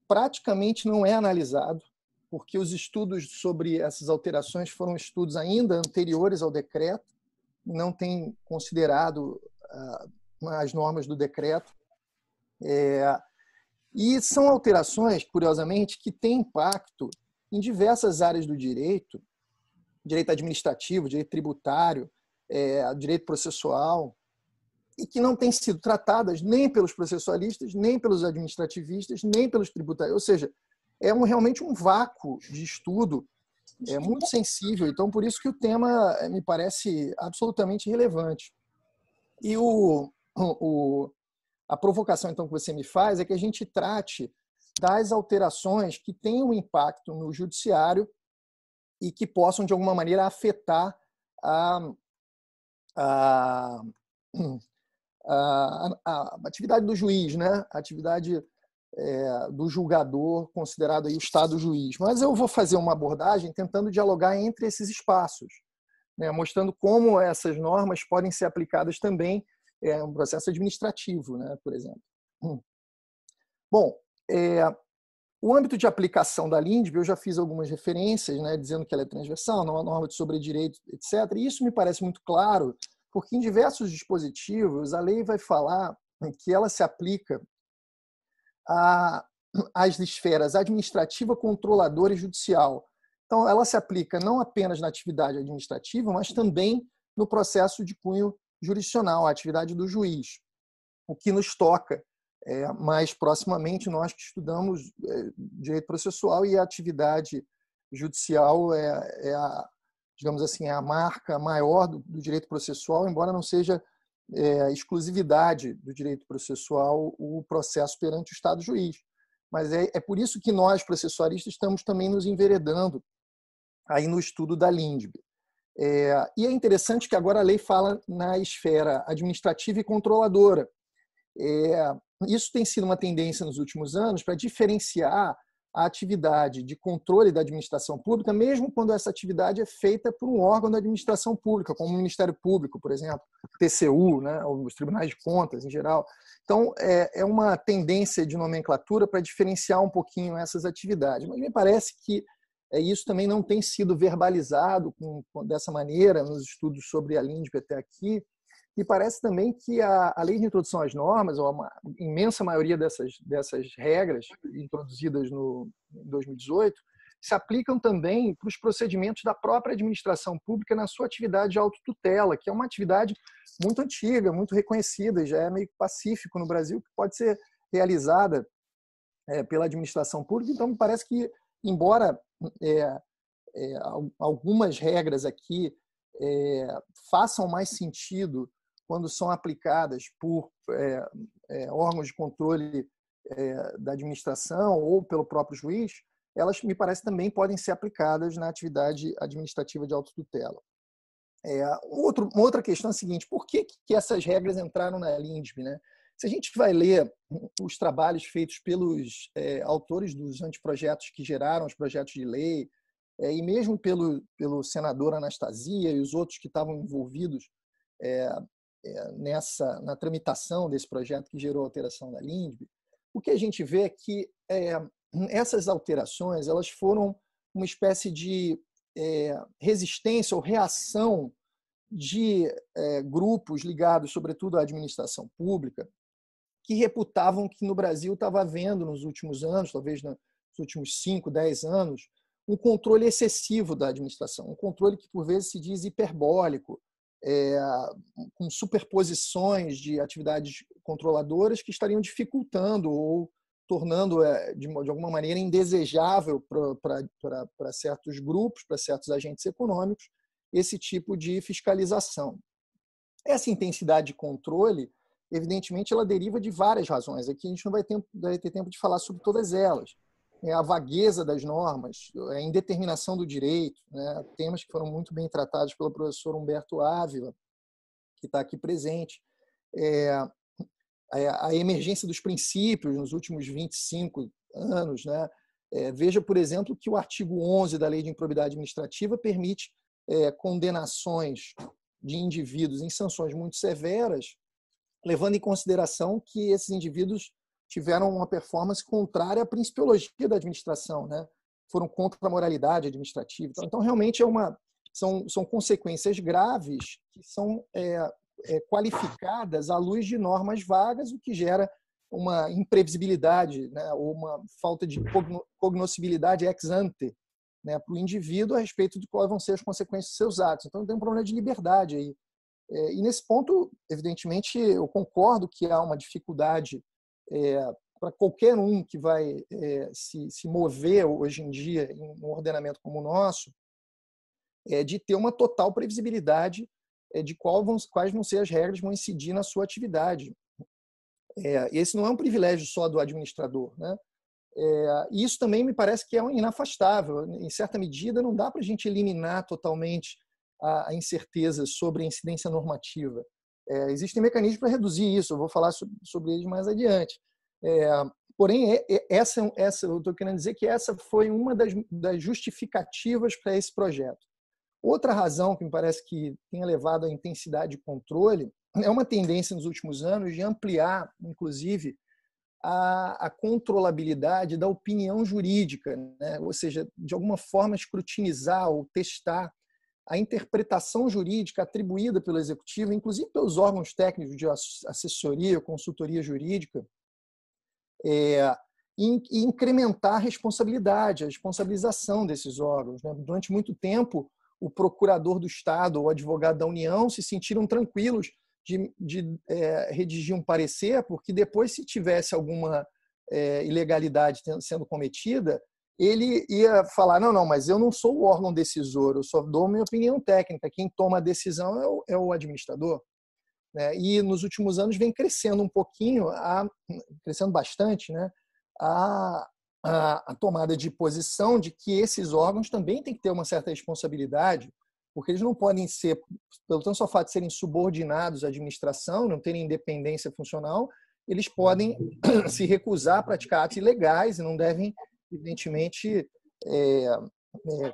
praticamente não é analisado, porque os estudos sobre essas alterações foram estudos ainda anteriores ao decreto, não têm considerado as normas do decreto. E são alterações, curiosamente, que têm impacto em diversas áreas do direito administrativo, direito tributário, direito processual, e que não têm sido tratadas nem pelos processualistas, nem pelos administrativistas, nem pelos tributários. Ou seja, realmente um vácuo de estudo muito sensível. Então, por isso que o tema me parece absolutamente relevante. E a provocação, então, que você me faz é que a gente trate das alterações que têm um impacto no judiciário e que possam, de alguma maneira, afetar a atividade do juiz, né? A atividade do julgador, considerado aí o Estado juiz. Mas eu vou fazer uma abordagem tentando dialogar entre esses espaços, né? Mostrando como essas normas podem ser aplicadas também no processo administrativo, né? Por exemplo. Bom, o âmbito de aplicação da LINDB, eu já fiz algumas referências, né, dizendo que ela é transversal, não é uma norma de sobredireito, etc. E isso me parece muito claro, porque em diversos dispositivos a lei vai falar que ela se aplica às esferas administrativa, controladora e judicial. Então, ela se aplica não apenas na atividade administrativa, mas também no processo de cunho jurisdicional, a atividade do juiz, o que nos toca mais proximamente, nós que estudamos direito processual, e a atividade judicial digamos assim, a marca maior do direito processual, embora não seja exclusividade do direito processual o processo perante o Estado juiz. Mas é por isso que nós, processualistas, estamos também nos enveredando aí no estudo da LINDB. E é interessante que agora a lei fala na esfera administrativa e controladora. Isso tem sido uma tendência nos últimos anos para diferenciar a atividade de controle da administração pública, mesmo quando essa atividade é feita por um órgão da administração pública, como o Ministério Público, por exemplo, TCU, né, ou os tribunais de contas em geral. Então, é uma tendência de nomenclatura para diferenciar um pouquinho essas atividades. Mas me parece que isso também não tem sido verbalizado dessa maneira nos estudos sobre a LINDB até aqui. E parece também que a lei de introdução às normas, ou a imensa maioria dessas regras introduzidas em 2018, se aplicam também para os procedimentos da própria administração pública na sua atividade de autotutela, que é uma atividade muito antiga, muito reconhecida, já é meio pacífico no Brasil, que pode ser realizada pela administração pública. Então, me parece que, embora algumas regras aqui façam mais sentido quando são aplicadas por órgãos de controle da administração ou pelo próprio juiz, elas, me parece, também podem ser aplicadas na atividade administrativa de autotutela. Uma outra questão é a seguinte: por que essas regras entraram na LINDB, né? Se a gente vai ler os trabalhos feitos pelos autores dos anteprojetos que geraram os projetos de lei, e mesmo pelo senador Anastasia e os outros que estavam envolvidos na tramitação desse projeto que gerou a alteração da LINDB, o que a gente vê é que essas alterações elas foram uma espécie de resistência ou reação de grupos ligados, sobretudo à administração pública, que reputavam que no Brasil estava havendo, nos últimos anos, talvez nos últimos 5, 10 anos, um controle excessivo da administração, um controle que, por vezes, se diz hiperbólico, com superposições de atividades controladoras que estariam dificultando ou tornando, de alguma maneira, indesejável para certos grupos, para certos agentes econômicos, esse tipo de fiscalização. Essa intensidade de controle, evidentemente, ela deriva de várias razões. Aqui a gente não vai ter tempo de falar sobre todas elas. A vagueza das normas, a indeterminação do direito, né? Temas que foram muito bem tratados pelo professor Humberto Ávila, que está aqui presente. A emergência dos princípios nos últimos 25 anos, né? Veja, por exemplo, que o artigo 11 da Lei de Improbidade Administrativa permite condenações de indivíduos em sanções muito severas, levando em consideração que esses indivíduos tiveram uma performance contrária à principiologia da administração, né? Foram contra a moralidade administrativa. Então realmente são consequências graves que são qualificadas à luz de normas vagas, o que gera uma imprevisibilidade, né? Ou uma falta de cognoscibilidade ex ante, né? Para o indivíduo a respeito de quais vão ser as consequências dos seus atos. Então tem um problema de liberdade aí. E nesse ponto, evidentemente, eu concordo que há uma dificuldade para qualquer um que vai se mover hoje em dia em um ordenamento como o nosso, de ter uma total previsibilidade de quais vão ser as regras que vão incidir na sua atividade. Esse não é um privilégio só do administrador, né? Isso também me parece que é inafastável. Em certa medida, não dá para a gente eliminar totalmente a incerteza sobre a incidência normativa. Existem mecanismos para reduzir isso, eu vou falar sobre eles mais adiante. Porém, eu estou querendo dizer que essa foi uma das justificativas para esse projeto. Outra razão que me parece que tenha levado à intensidade de controle é uma tendência nos últimos anos de ampliar, inclusive, a controlabilidade da opinião jurídica, né? Ou seja, de alguma forma escrutinizar ou testar a interpretação jurídica atribuída pelo executivo, inclusive pelos órgãos técnicos de assessoria, consultoria jurídica, e incrementar a responsabilidade, a responsabilização desses órgãos, né? Durante muito tempo, o procurador do Estado ou o advogado da União se sentiram tranquilos de redigir um parecer, porque depois, se tivesse alguma ilegalidade sendo cometida, ele ia falar, não, mas eu não sou o órgão decisor, eu só dou minha opinião técnica, quem toma a decisão é o administrador. Né? E nos últimos anos vem crescendo um pouquinho, crescendo bastante, né? a tomada de posição de que esses órgãos também têm que ter uma certa responsabilidade, porque eles não podem ser, pelo tanto só fato de serem subordinados à administração, não terem independência funcional, eles podem se recusar a praticar atos ilegais e não devem, evidentemente,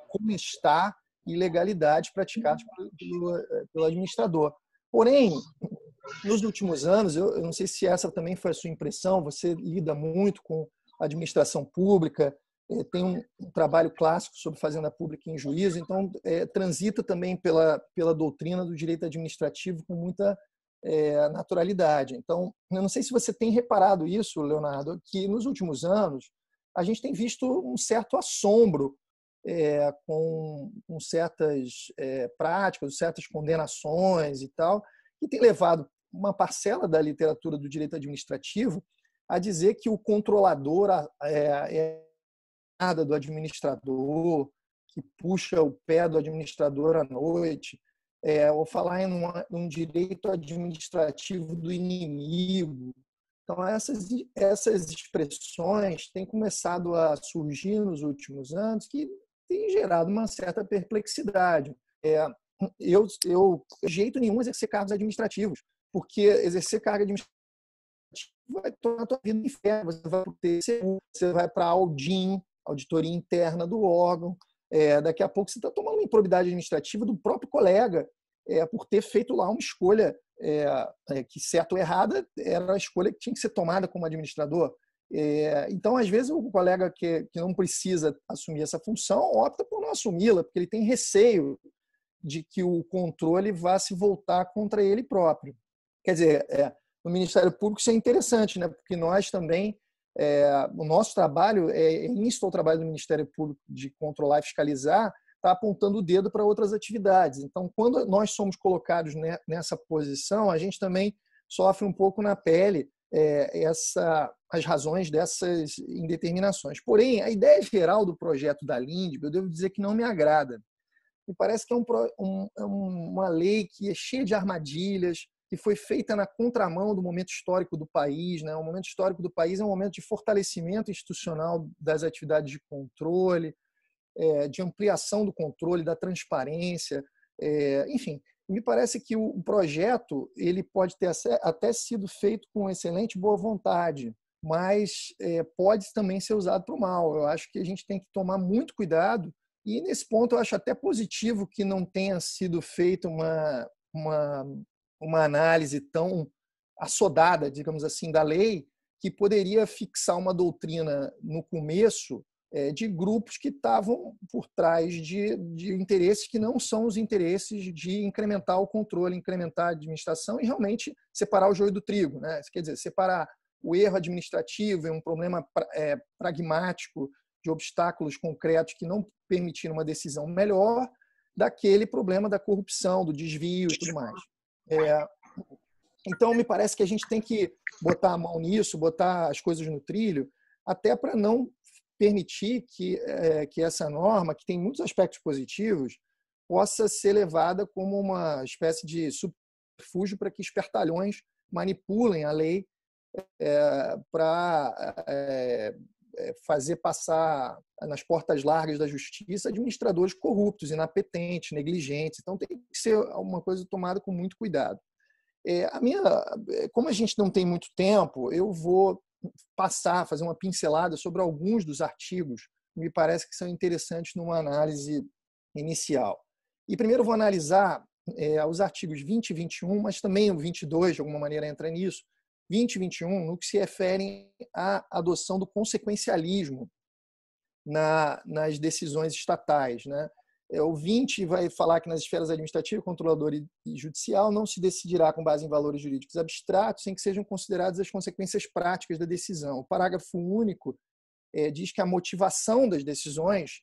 comistar ilegalidades praticadas pelo administrador. Porém, nos últimos anos, eu não sei se essa também foi a sua impressão, você lida muito com administração pública, tem um trabalho clássico sobre fazenda pública em juízo, então transita também pela doutrina do direito administrativo com muita naturalidade. Então, eu não sei se você tem reparado isso, Leonardo, que nos últimos anos a gente tem visto um certo assombro com certas práticas, certas condenações e tal, que tem levado uma parcela da literatura do direito administrativo a dizer que o controlador é nada do administrador, que puxa o pé do administrador à noite, ou falar em um direito administrativo do inimigo. Então, essas expressões têm começado a surgir nos últimos anos, que têm gerado uma certa perplexidade. Eu, de jeito nenhum, exercer cargos administrativos, porque exercer cargo administrativo vai tornar a tua vida um inferno. Você vai para o TCU, você vai para a auditoria interna do órgão. Daqui a pouco você está tomando uma improbidade administrativa do próprio colega por ter feito lá uma escolha que, certo ou errada, era a escolha que tinha que ser tomada como administrador. Então, às vezes, o colega que não precisa assumir essa função opta por não assumi-la, porque ele tem receio de que o controle vá se voltar contra ele próprio. Quer dizer, no Ministério Público isso é interessante, né? Porque nós também, o nosso trabalho, insta o trabalho do Ministério Público de controlar e fiscalizar, está apontando o dedo para outras atividades. Então, quando nós somos colocados nessa posição, a gente também sofre um pouco na pele as razões dessas indeterminações. Porém, a ideia geral do projeto da LINDB, eu devo dizer que não me agrada. Me parece que é uma lei que é cheia de armadilhas, que foi feita na contramão do momento histórico do país, né? O momento histórico do país é um momento de fortalecimento institucional das atividades de controle, de ampliação do controle, da transparência, enfim. Me parece que o projeto ele pode ter até sido feito com excelente boa vontade, mas pode também ser usado para o mal. Eu acho que a gente tem que tomar muito cuidado e, nesse ponto, eu acho até positivo que não tenha sido feita uma análise tão assodada, digamos assim, da lei, que poderia fixar uma doutrina no começo de grupos que estavam por trás de interesses que não são os interesses de incrementar o controle, incrementar a administração e realmente separar o joio do trigo, né? Quer dizer, separar o erro administrativo e um problema pragmático de obstáculos concretos que não permitiram uma decisão melhor daquele problema da corrupção, do desvio e tudo mais. Então, me parece que a gente tem que botar a mão nisso, botar as coisas no trilho, até para não permitir que essa norma, que tem muitos aspectos positivos, possa ser levada como uma espécie de subterfúgio para que espertalhões manipulem a lei para fazer passar nas portas largas da justiça administradores corruptos, inapetentes, negligentes. Então, tem que ser uma coisa tomada com muito cuidado. Como a gente não tem muito tempo, eu vou fazer uma pincelada sobre alguns dos artigos que me parece que são interessantes numa análise inicial. E primeiro eu vou analisar os artigos 20 e 21, mas também o 22, de alguma maneira, entra nisso, 20 e 21, no que se refere à adoção do consequencialismo nas decisões estatais, né? O 20 vai falar que nas esferas administrativa, controladora e judicial não se decidirá com base em valores jurídicos abstratos, sem que sejam consideradas as consequências práticas da decisão. O parágrafo único diz que a motivação das decisões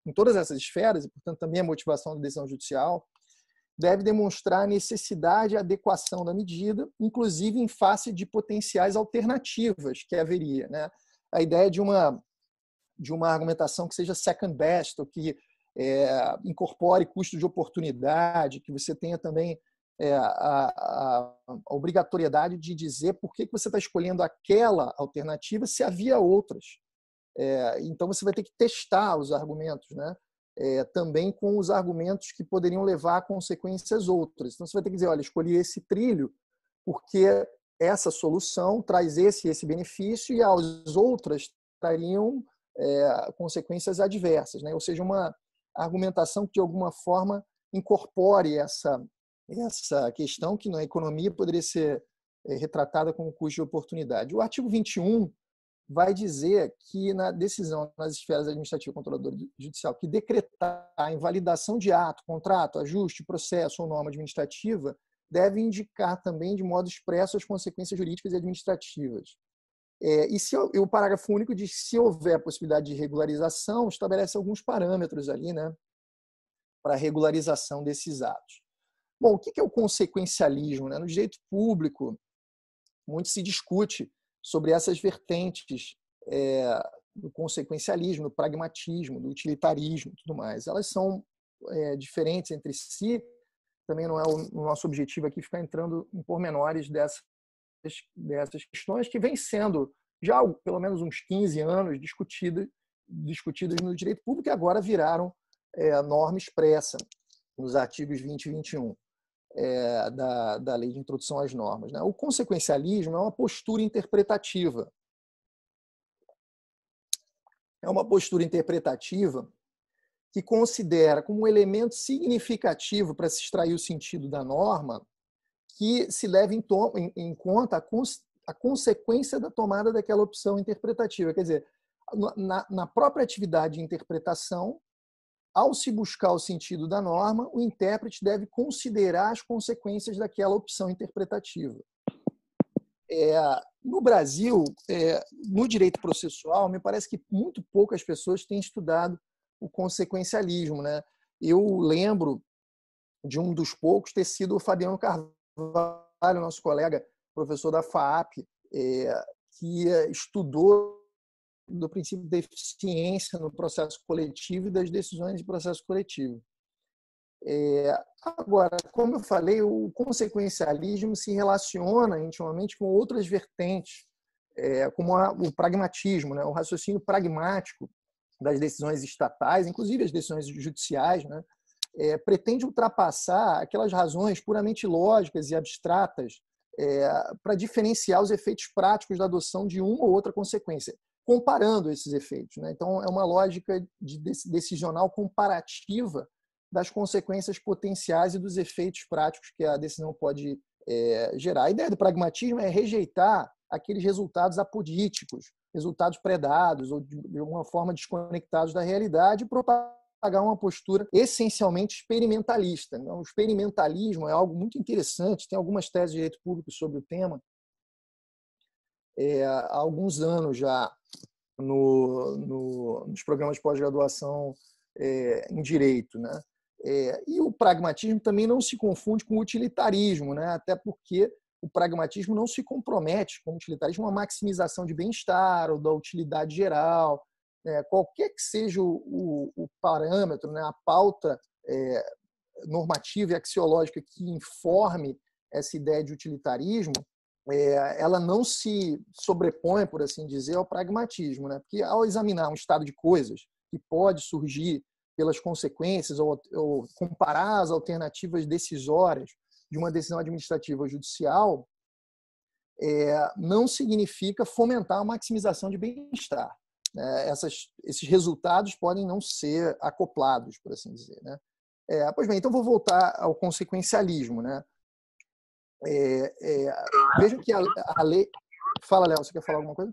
em todas essas esferas, e portanto também a motivação da decisão judicial, deve demonstrar a necessidade e adequação da medida, inclusive em face de potenciais alternativas que haveria, né? A ideia de uma argumentação que seja second best, ou que incorpore custo de oportunidade, que você tenha também a obrigatoriedade de dizer por que você está escolhendo aquela alternativa se havia outras. Então, você vai ter que testar os argumentos, né? Também com os argumentos que poderiam levar a consequências outras. Então, você vai ter que dizer, olha, escolhi esse trilho porque essa solução traz esse e esse benefício e as outras trariam consequências adversas, né? Ou seja, uma argumentação que, de alguma forma, incorpore essa questão que, na economia, poderia ser retratada como custo de oportunidade. O artigo 21 vai dizer que, na decisão nas esferas administrativa, controladora e judicial, que decretar a invalidação de ato, contrato, ajuste, processo ou norma administrativa deve indicar também, de modo expresso, as consequências jurídicas e administrativas. E o parágrafo único diz que, se houver possibilidade de regularização, estabelece alguns parâmetros ali, né, para a regularização desses atos. Bom, o que é o consequencialismo, né? No direito público, muito se discute sobre essas vertentes do consequencialismo, do pragmatismo, do utilitarismo e tudo mais. Elas são diferentes entre si, também não é o nosso objetivo aqui ficar entrando em pormenores dessas questões que vêm sendo já há pelo menos uns 15 anos discutidas no direito público e agora viraram norma expressa nos artigos 20 e 21 da Lei de Introdução às Normas, né? O consequencialismo é uma postura interpretativa. É uma postura interpretativa que considera como um elemento significativo para se extrair o sentido da norma que se leve em conta a consequência da tomada daquela opção interpretativa. Quer dizer, na própria atividade de interpretação, ao se buscar o sentido da norma, o intérprete deve considerar as consequências daquela opção interpretativa. No Brasil, no direito processual, me parece que muito poucas pessoas têm estudado o consequencialismo, né? Eu lembro de um dos poucos ter sido o Fabiano Carvalho, nosso colega, professor da FAAP, que estudou do princípio da eficiência no processo coletivo e das decisões de processo coletivo. Agora, como eu falei, o consequencialismo se relaciona intimamente com outras vertentes, como o pragmatismo, né? O raciocínio pragmático das decisões estatais, inclusive as decisões judiciais, né? Pretende ultrapassar aquelas razões puramente lógicas e abstratas para diferenciar os efeitos práticos da adoção de uma ou outra consequência, comparando esses efeitos, né? Então, é uma lógica decisional comparativa das consequências potenciais e dos efeitos práticos que a decisão pode gerar. A ideia do pragmatismo é rejeitar aqueles resultados apodíticos, resultados predados ou de alguma forma desconectados da realidade, e propagar uma postura essencialmente experimentalista. Então, o experimentalismo é algo muito interessante, tem algumas teses de direito público sobre o tema, há alguns anos já, nos programas de pós-graduação em direito, né? E o pragmatismo também não se confunde com o utilitarismo, né? Até porque o pragmatismo não se compromete com o utilitarismo, uma maximização de bem-estar ou da utilidade geral, qualquer que seja o parâmetro, né? A pauta normativa e axiológica que informe essa ideia de utilitarismo, ela não se sobrepõe, por assim dizer, ao pragmatismo, né? Porque ao examinar um estado de coisas que pode surgir pelas consequências ou comparar as alternativas decisórias de uma decisão administrativa ou judicial, não significa fomentar a maximização de bem-estar. Esses resultados podem não ser acoplados, por assim dizer, né? Pois bem, então vou voltar ao consequencialismo, né? Veja que a lei... Fala, Léo, você quer falar alguma coisa?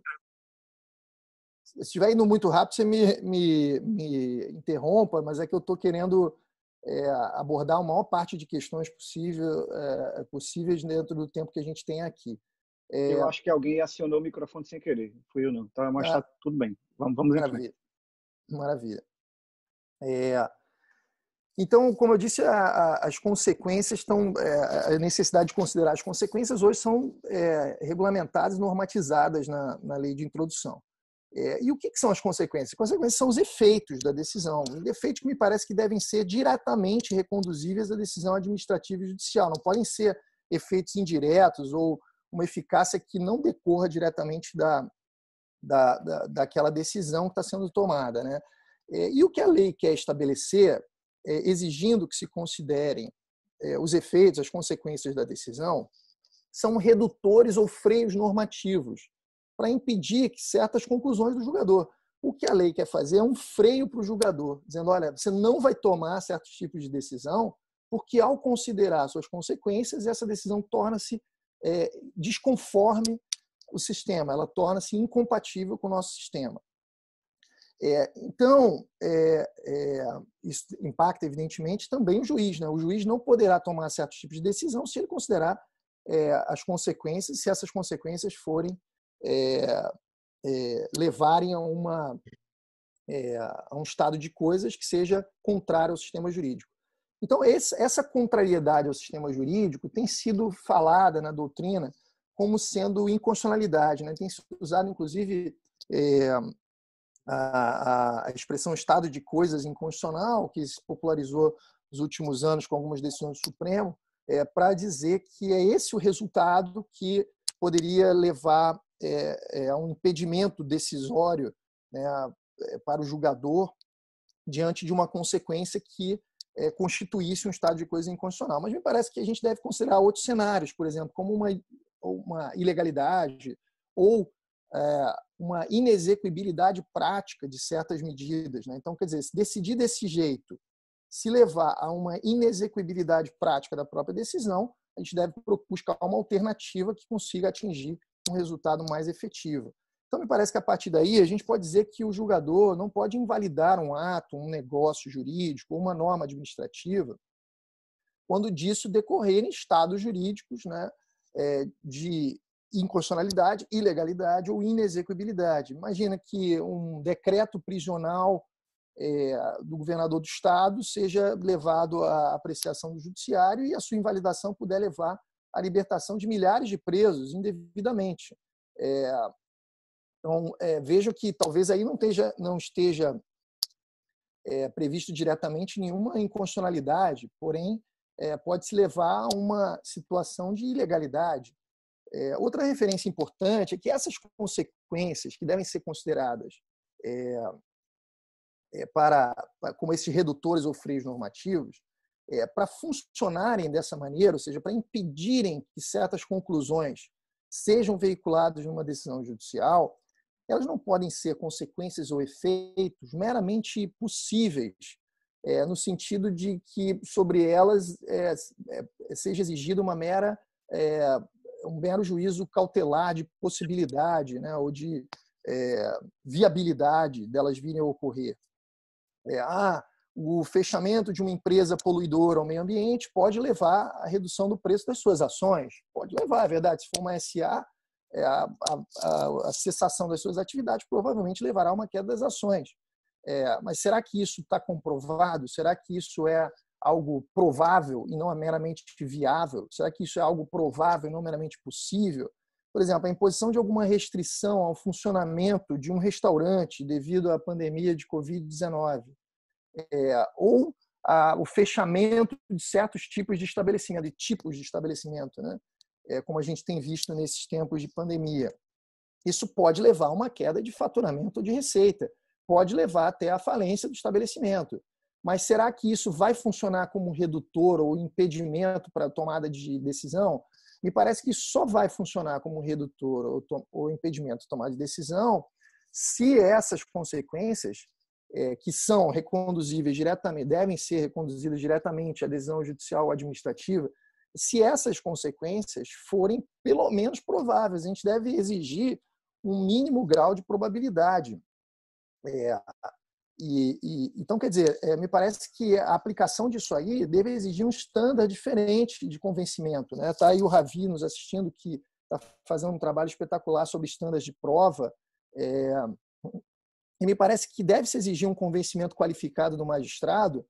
Se estiver indo muito rápido, você me interrompa, mas é que eu estou querendo abordar a maior parte de questões possíveis dentro do tempo que a gente tem aqui. Eu acho que alguém acionou o microfone sem querer. Fui eu não. Tá, mas está tudo bem. Vamos em frente. Maravilha. Então, como eu disse, as consequências estão... a necessidade de considerar as consequências hoje são regulamentadas e normatizadas na lei de introdução. E o que são as consequências? As consequências são os efeitos da decisão. Efeitos que me parece que devem ser diretamente reconduzíveis à decisão administrativa e judicial. Não podem ser efeitos indiretos ou uma eficácia que não decorra diretamente daquela decisão que está sendo tomada, né? E o que a lei quer estabelecer, exigindo que se considerem os efeitos, as consequências da decisão, são redutores ou freios normativos para impedir que certas conclusões do julgador. O que a lei quer fazer é um freio para o julgador, dizendo, olha, você não vai tomar certos tipos de decisão, porque ao considerar suas consequências, essa decisão torna-se desconforme o sistema, ela torna-se incompatível com o nosso sistema. Então, isso impacta, evidentemente, também o juiz, né? O juiz não poderá tomar certos tipos de decisão se ele considerar as consequências, se essas consequências forem levarem a um estado de coisas que seja contrário ao sistema jurídico. Então, essa contrariedade ao sistema jurídico tem sido falada na doutrina como sendo inconstitucionalidade, né? Tem sido usado, inclusive, a expressão estado de coisas inconstitucional, que se popularizou nos últimos anos com algumas decisões do Supremo, para dizer que é esse o resultado que poderia levar a um impedimento decisório, né, para o julgador diante de uma consequência que constituísse um estado de coisa inconstitucional. Mas me parece que a gente deve considerar outros cenários, por exemplo, como uma ilegalidade ou uma inexequibilidade prática de certas medidas, né? Então, quer dizer, se decidir desse jeito, se levar a uma inexequibilidade prática da própria decisão, a gente deve buscar uma alternativa que consiga atingir um resultado mais efetivo. Então, me parece que a partir daí a gente pode dizer que o julgador não pode invalidar um ato, um negócio jurídico, uma norma administrativa, quando disso decorrerem estados jurídicos, né, de inconstitucionalidade, ilegalidade ou inexequibilidade. Imagina que um decreto prisional do governador do estado seja levado à apreciação do judiciário e a sua invalidação puder levar à libertação de milhares de presos indevidamente. Então, vejo que talvez aí não esteja previsto diretamente nenhuma inconstitucionalidade, porém, pode-se levar a uma situação de ilegalidade. Outra referência importante é que essas consequências que devem ser consideradas como esses redutores ou freios normativos, para funcionarem dessa maneira, ou seja, para impedirem que certas conclusões sejam veiculadas numa decisão judicial, elas não podem ser consequências ou efeitos meramente possíveis, no sentido de que sobre elas seja exigida uma mera um mero juízo cautelar de possibilidade, né, ou de viabilidade delas virem a ocorrer. O fechamento de uma empresa poluidora ao meio ambiente pode levar à redução do preço das suas ações. Pode levar, é verdade. Se for uma SA, a cessação das suas atividades provavelmente levará a uma queda das ações. Mas será que isso está comprovado? Será que isso é algo provável e não é meramente viável? Será que isso é algo provável e não meramente possível? Por exemplo, a imposição de alguma restrição ao funcionamento de um restaurante devido à pandemia de Covid-19, ou o fechamento de certos tipos de estabelecimento, né? Como a gente tem visto nesses tempos de pandemia. Isso pode levar a uma queda de faturamento ou de receita, pode levar até à falência do estabelecimento. Mas será que isso vai funcionar como um redutor ou impedimento para a tomada de decisão? Me parece que só vai funcionar como um redutor ou impedimento de tomada de decisão se essas consequências, que são reconduzíveis diretamente, devem ser reconduzidas diretamente à decisão judicial ou administrativa, se essas consequências forem pelo menos prováveis. A gente deve exigir um mínimo grau de probabilidade. Então, quer dizer, me parece que a aplicação disso aí deve exigir um estándar diferente de convencimento, né? Tá aí o Ravi nos assistindo, que está fazendo um trabalho espetacular sobre estándares de prova, e me parece que deve-se exigir um convencimento qualificado do magistrado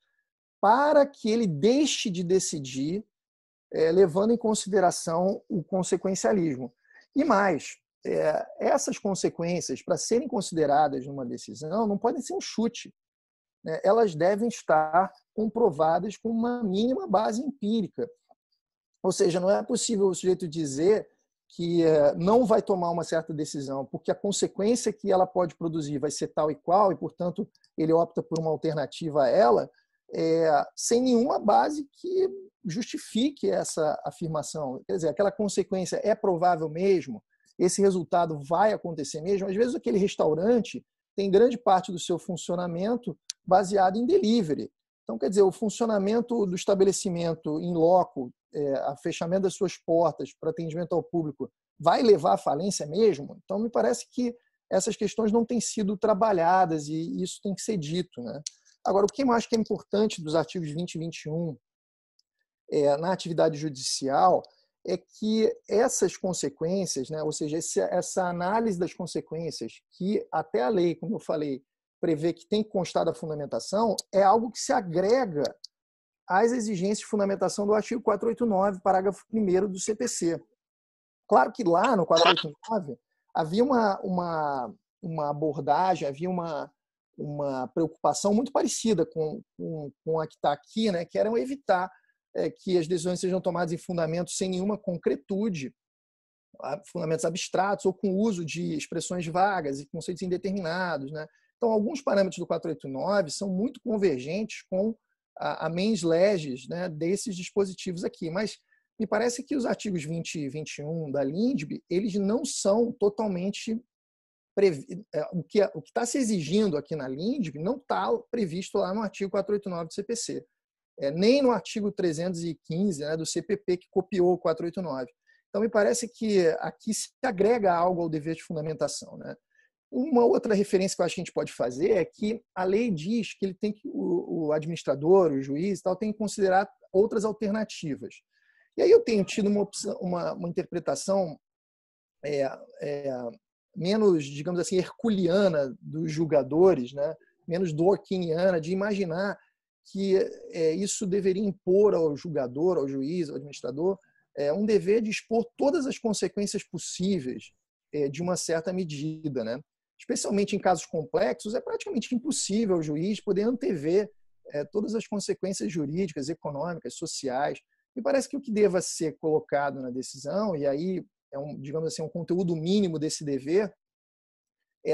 para que ele deixe de decidir levando em consideração o consequencialismo. E mais, essas consequências, para serem consideradas numa decisão, não podem ser um chute, né? Elas devem estar comprovadas com uma mínima base empírica. Ou seja, não é possível o sujeito dizer que não vai tomar uma certa decisão, porque a consequência que ela pode produzir vai ser tal e qual, e, portanto, ele opta por uma alternativa a ela, sem nenhuma base que justifique essa afirmação. Quer dizer, aquela consequência é provável mesmo? Esse resultado vai acontecer mesmo? Às vezes, aquele restaurante tem grande parte do seu funcionamento baseado em delivery. Então, quer dizer, o funcionamento do estabelecimento em loco, a fechamento das suas portas para atendimento ao público, vai levar à falência mesmo? Então, me parece que essas questões não têm sido trabalhadas e isso tem que ser dito, né? Agora, o que eu acho que é importante dos artigos 20 e 21 na atividade judicial é que essas consequências, né, ou seja, essa análise das consequências, que até a lei, como eu falei, prevê que tem que constar da fundamentação, é algo que se agrega às exigências de fundamentação do artigo 489, parágrafo 1º do CPC. Claro que lá no 489 havia uma abordagem, havia uma preocupação muito parecida com a que está aqui, né, que era evitar que as decisões sejam tomadas em fundamentos sem nenhuma concretude, fundamentos abstratos ou com uso de expressões vagas e conceitos indeterminados, né? Então, alguns parâmetros do 489 são muito convergentes com a mens legis, né, desses dispositivos aqui, mas me parece que os artigos 20 e 21 da LINDB, eles não são totalmente o que está se exigindo aqui na LINDB não está previsto lá no artigo 489 do CPC. Nem no artigo 315, né, do CPP, que copiou o 489. Então, me parece que aqui se agrega algo ao dever de fundamentação, né? Uma outra referência que eu acho que a gente pode fazer é que a lei diz que ele tem que, o administrador, o juiz, tal, tem que considerar outras alternativas. E aí eu tenho tido uma interpretação menos, digamos assim, herculeana dos julgadores, né? Menos dworkiniana, de imaginar que isso deveria impor ao julgador, ao juiz, ao administrador, um dever de expor todas as consequências possíveis de uma certa medida, né? Especialmente em casos complexos, é praticamente impossível o juiz poder antever todas as consequências jurídicas, econômicas, sociais. Me parece que o que deva ser colocado na decisão, e aí digamos assim, um conteúdo mínimo desse dever,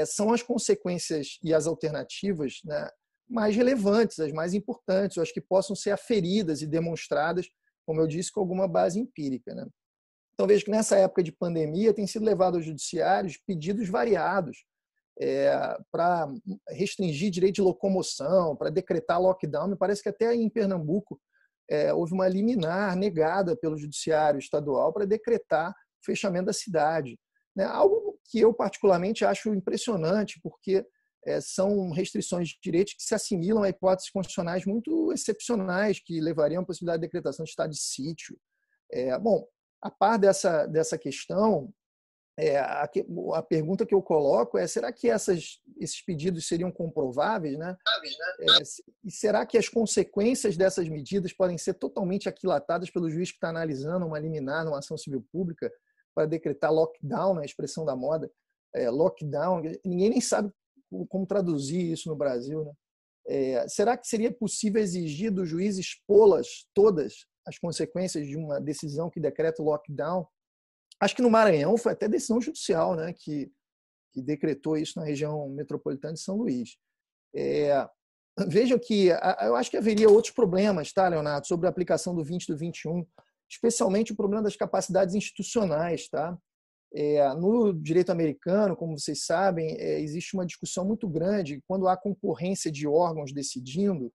são as consequências e as alternativas, né, mais relevantes, as mais importantes, as que possam ser aferidas e demonstradas, como eu disse, com alguma base empírica, né? Então, vejo que nessa época de pandemia tem sido levado aos judiciários pedidos variados para restringir direito de locomoção, para decretar lockdown. Me parece que até em Pernambuco houve uma liminar negada pelo judiciário estadual para decretar fechamento da cidade, né? Algo que eu particularmente acho impressionante, porque são restrições de direitos que se assimilam a hipóteses constitucionais muito excepcionais, que levariam à possibilidade de decretação de estado de sítio. Bom, a par dessa questão, a pergunta que eu coloco é: será que esses pedidos seriam comprováveis, né? E será que as consequências dessas medidas podem ser totalmente aquilatadas pelo juiz que está analisando uma liminar numa ação civil pública para decretar lockdown, na expressão da moda? Lockdown, ninguém nem sabe como traduzir isso no Brasil, né? Será que seria possível exigir do juiz expô-las todas as consequências de uma decisão que decreta o lockdown? Acho que no Maranhão foi até decisão judicial, né, que decretou isso na região metropolitana de São Luís. Vejam que eu acho que haveria outros problemas, tá, Leonardo, sobre a aplicação do 20 e do 21, especialmente o problema das capacidades institucionais, tá? No direito americano, como vocês sabem, existe uma discussão muito grande quando há concorrência de órgãos decidindo,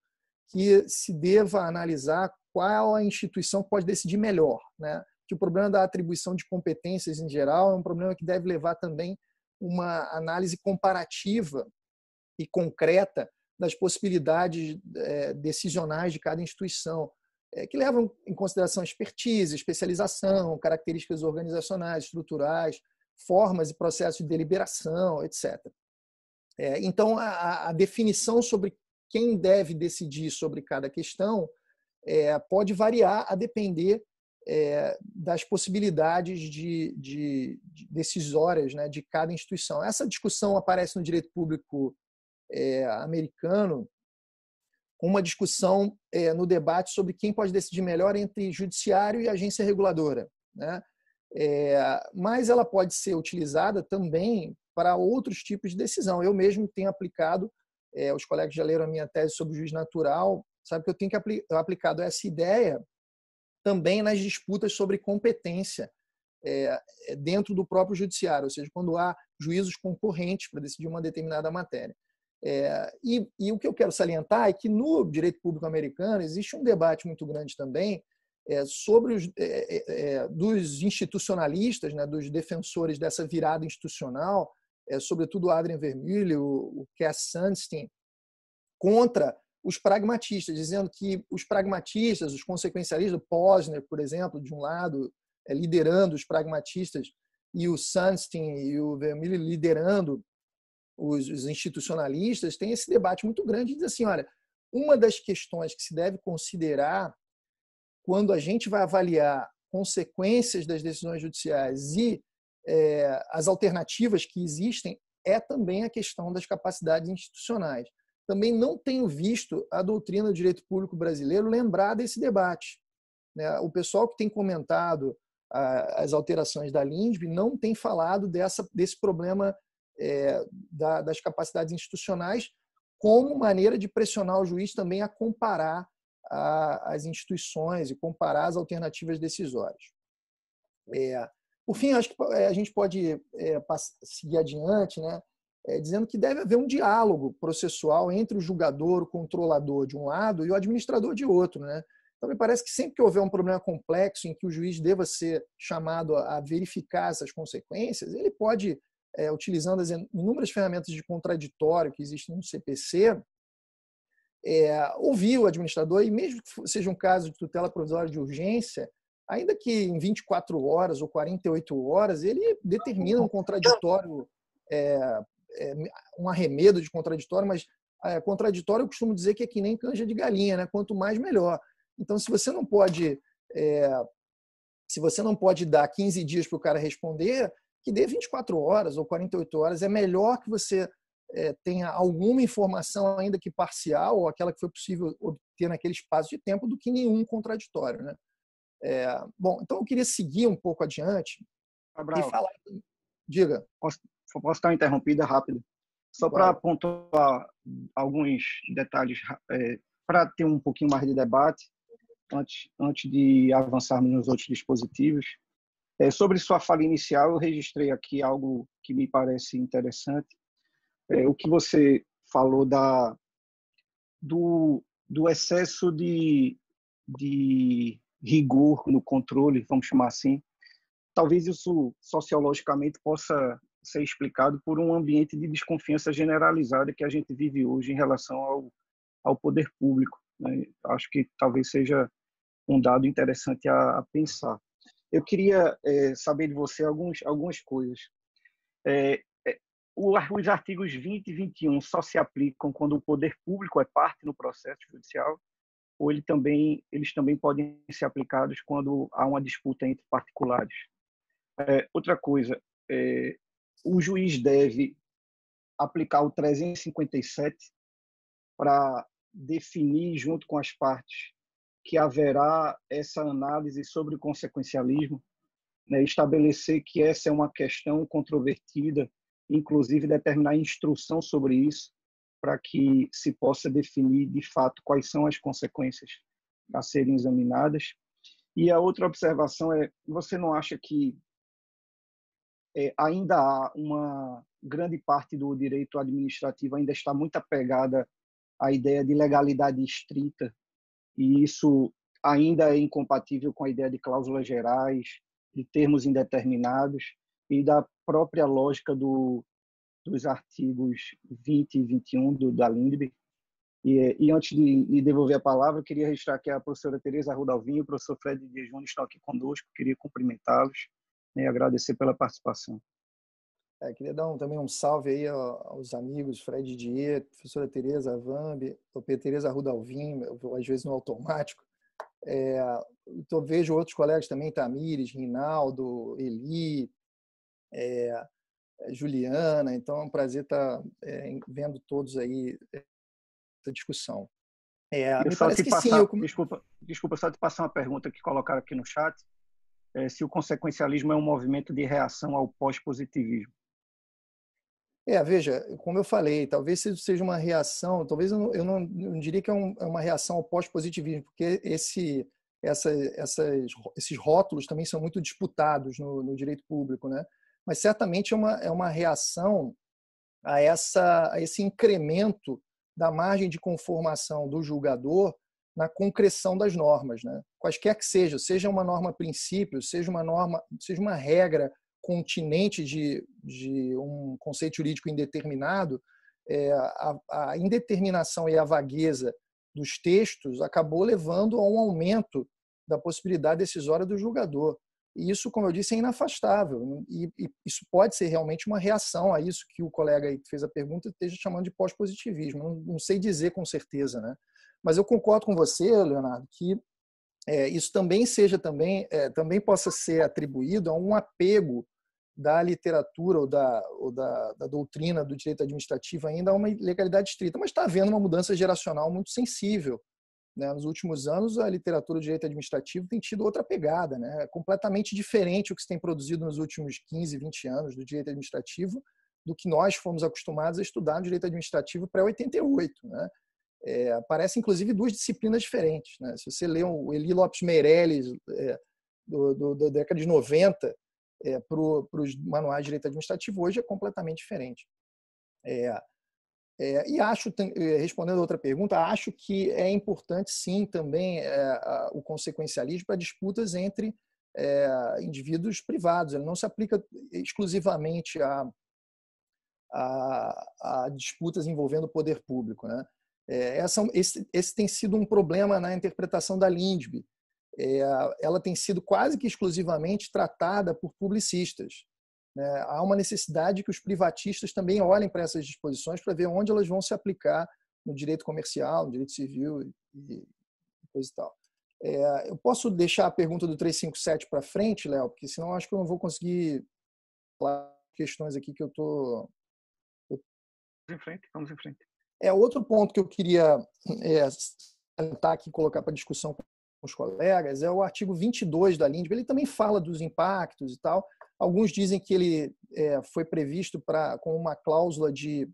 que se deva analisar qual a instituição pode decidir melhor, né? Que o problema da atribuição de competências em geral é um problema que deve levar também uma análise comparativa e concreta das possibilidades decisionais de cada instituição, que levam em consideração expertise, especialização, características organizacionais, estruturais, formas e processos de deliberação, etc. Então, a definição sobre quem deve decidir sobre cada questão pode variar a depender das possibilidades de decisórias, né, de cada instituição. Essa discussão aparece no direito público americano, com uma discussão no debate sobre quem pode decidir melhor entre judiciário e agência reguladora, né? Mas ela pode ser utilizada também para outros tipos de decisão. Eu mesmo tenho aplicado, os colegas já leram a minha tese sobre o juiz natural, sabe que eu tenho aplicado essa ideia também nas disputas sobre competência dentro do próprio judiciário, ou seja, quando há juízos concorrentes para decidir uma determinada matéria. E o que eu quero salientar é que no direito público americano existe um debate muito grande também sobre dos institucionalistas, né, dos defensores dessa virada institucional, sobretudo o Adrien Vermeulen, o Cass Sunstein, contra os pragmatistas, dizendo que os pragmatistas, os consequencialistas, o Posner, por exemplo, de um lado, liderando os pragmatistas, e o Sunstein e o Vermeulen liderando os institucionalistas, tem esse debate muito grande de dizer assim, olha, uma das questões que se deve considerar quando a gente vai avaliar consequências das decisões judiciais e as alternativas que existem é também a questão das capacidades institucionais. Também não tenho visto a doutrina do direito público brasileiro lembrar desse debate, né? O pessoal que tem comentado as alterações da LINDB não tem falado desse problema das capacidades institucionais como maneira de pressionar o juiz também a comparar as instituições e comparar as alternativas decisórias. Por fim, acho que a gente pode seguir adiante, né, dizendo que deve haver um diálogo processual entre o julgador, o controlador de um lado e o administrador de outro, né? Então, me parece que sempre que houver um problema complexo em que o juiz deva ser chamado a verificar essas consequências, ele pode, utilizando as inúmeras ferramentas de contraditório que existem no CPC, ouvir o administrador, e mesmo que seja um caso de tutela provisória de urgência, ainda que em 24 horas ou 48 horas, ele determina um contraditório, um arremedo de contraditório, mas contraditório eu costumo dizer que é que nem canja de galinha, né? Quanto mais, melhor. Então, se você não pode dar 15 dias para o cara responder, que dê 24 horas ou 48 horas, é melhor que você tenha alguma informação, ainda que parcial, ou aquela que foi possível obter naquele espaço de tempo, do que nenhum contraditório, né? Bom, então eu queria seguir um pouco adiante e falar. Diga. Posso dar uma interrompida rápida? Só para pontuar alguns detalhes, para ter um pouquinho mais de debate, antes de avançarmos nos outros dispositivos. Sobre sua fala inicial, eu registrei aqui algo que me parece interessante. O que você falou do excesso de rigor no controle, vamos chamar assim, talvez isso sociologicamente possa ser explicado por um ambiente de desconfiança generalizada que a gente vive hoje em relação ao poder público, né? Acho que talvez seja um dado interessante a pensar. Eu queria saber de você algumas coisas. É, os artigos 20 e 21 só se aplicam quando o poder público é parte no processo judicial, ou eles também podem ser aplicados quando há uma disputa entre particulares? Outra coisa, o juiz deve aplicar o 357 para definir, junto com as partes, que haverá essa análise sobre o consequencialismo, né, estabelecer que essa é uma questão controvertida, inclusive determinar instrução sobre isso, para que se possa definir, de fato, quais são as consequências a serem examinadas. E a outra observação você não acha que ainda há uma grande parte do direito administrativo ainda está muito apegada à ideia de legalidade estrita, e isso ainda é incompatível com a ideia de cláusulas gerais, de termos indeterminados e da própria lógica dos artigos 20 e 21 da LINDB. E antes de lhe devolver a palavra, eu queria registrar que a professora Tereza Rudalvinho e o professor Fred Dias Júnior estão aqui conosco, queria cumprimentá-los e agradecer pela participação. Queria dar também um salve aí aos amigos Fred Dias, professora Tereza Vambi, Tereza Rudalvinho, às vezes no automático. Vejo outros colegas também, Tamires, Rinaldo, Eli, Juliana, então é um prazer estar vendo todos aí essa discussão. Me parece que sim. Desculpa, só te passar uma pergunta que colocaram aqui no chat, se o consequencialismo é um movimento de reação ao pós-positivismo. Veja, como eu falei, talvez seja uma reação, talvez eu não diria que é uma reação ao pós-positivismo, porque esses rótulos também são muito disputados no direito público, né? Mas certamente é uma reação a esse incremento da margem de conformação do julgador na concreção das normas, né? Quaisquer que seja uma norma princípio, seja uma regra continente de um conceito jurídico indeterminado, a indeterminação e a vagueza dos textos acabou levando a um aumento da possibilidade decisória do julgador. E isso, como eu disse, é inafastável. E isso pode ser realmente uma reação a isso que o colega aí que fez a pergunta esteja chamando de pós-positivismo. Não sei dizer com certeza, né? Mas eu concordo com você, Leonardo, que isso também possa ser atribuído a um apego da literatura ou da doutrina do direito administrativo ainda a uma legalidade estrita. Mas está havendo uma mudança geracional muito sensível, né? Nos últimos anos, a literatura do direito administrativo tem tido outra pegada, né? É completamente diferente o que se tem produzido nos últimos 15, 20 anos do direito administrativo do que nós fomos acostumados a estudar no direito administrativo pré-88, né? Aparecem, inclusive, duas disciplinas diferentes, né? Se você lê o Eli Lopes Meirelles, da década de 90, para os manuais de direito administrativo, hoje é completamente diferente. E acho, respondendo a outra pergunta, acho que é importante, sim, também o consequencialismo para disputas entre indivíduos privados. Ele não se aplica exclusivamente a disputas envolvendo o poder público, né? Esse tem sido um problema na interpretação da LINDB. Ela tem sido quase que exclusivamente tratada por publicistas, né? Há uma necessidade que os privatistas também olhem para essas disposições para ver onde elas vão se aplicar no direito comercial, no direito civil e coisa e tal. Eu posso deixar a pergunta do 357 para frente, Léo, porque senão acho que eu não vou conseguir falar questões aqui que eu estou... Vamos em frente. Outro ponto que eu queria tentar aqui colocar para discussão com os colegas é o artigo 22 da LINDB. Ele também fala dos impactos e tal. Alguns dizem que ele foi previsto com uma cláusula de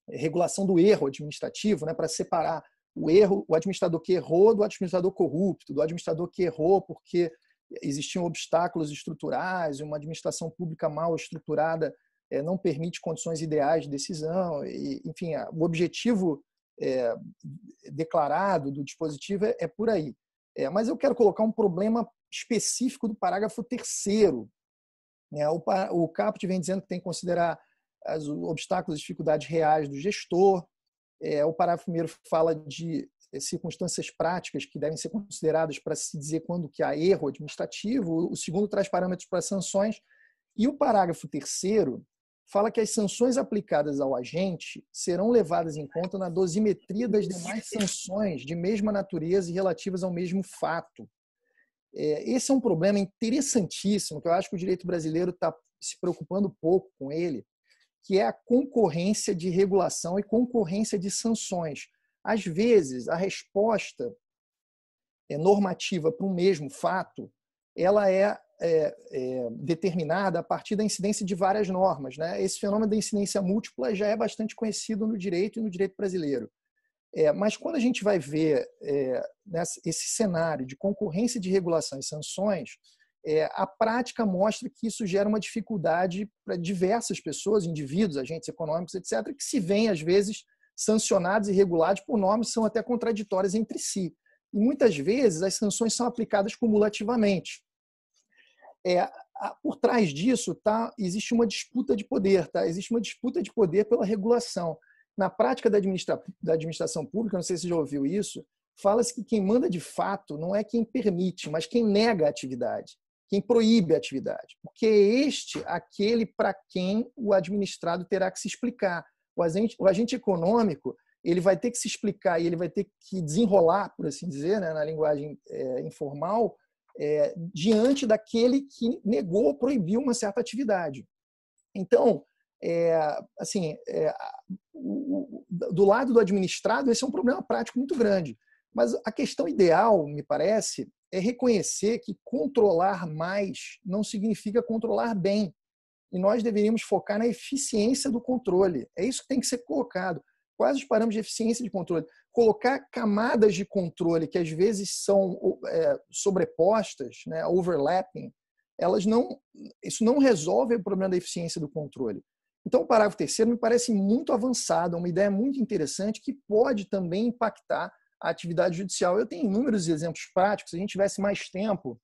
regulação do erro administrativo, né, para separar o administrador que errou do administrador corrupto, do administrador que errou porque existiam obstáculos estruturais, uma administração pública mal estruturada não permite condições ideais de decisão. Enfim, o objetivo declarado do dispositivo é por aí. Mas eu quero colocar um problema específico do parágrafo 3º né? O caput vem dizendo que tem que considerar os obstáculos e dificuldades reais do gestor. O parágrafo primeiro fala de circunstâncias práticas que devem ser consideradas para se dizer quando que há erro administrativo. O segundo traz parâmetros para sanções. E o parágrafo terceiro fala que as sanções aplicadas ao agente serão levadas em conta na dosimetria das demais sanções de mesma natureza e relativas ao mesmo fato. Esse é um problema interessantíssimo, que eu acho que o direito brasileiro está se preocupando pouco com ele, que é a concorrência de regulação e concorrência de sanções. Às vezes, a resposta normativa para um mesmo fato, ela é determinada a partir da incidência de várias normas, né? Esse fenômeno da incidência múltipla já é bastante conhecido no direito e no direito brasileiro. Mas quando a gente vai ver esse cenário de concorrência de regulação e sanções, a prática mostra que isso gera uma dificuldade para diversas pessoas, indivíduos, agentes econômicos, etc., que se veem, às vezes, sancionados e regulados por normas que são até contraditórias entre si. E muitas vezes as sanções são aplicadas cumulativamente. Por trás disso existe uma disputa de poder, existe uma disputa de poder pela regulação. Na prática da administração pública, não sei se você já ouviu isso, fala-se que quem manda de fato não é quem permite, mas quem nega a atividade, quem proíbe a atividade, porque é aquele para quem o administrado terá que se explicar. O agente econômico, ele vai ter que se explicar e ele vai ter que desenrolar, por assim dizer, né, na linguagem informal, diante daquele que negou ou proibiu uma certa atividade. Então, do lado do administrado, esse é um problema prático muito grande. Mas a questão ideal, me parece, é reconhecer que controlar mais não significa controlar bem. E nós deveríamos focar na eficiência do controle. É isso que tem que ser colocado. Quais os parâmetros de eficiência de controle? Colocar camadas de controle que às vezes são sobrepostas, né, overlapping, isso não resolve o problema da eficiência do controle. Então, o parágrafo terceiro me parece muito avançado, é uma ideia muito interessante que pode também impactar a atividade judicial. Eu tenho inúmeros exemplos práticos, se a gente tivesse mais tempo,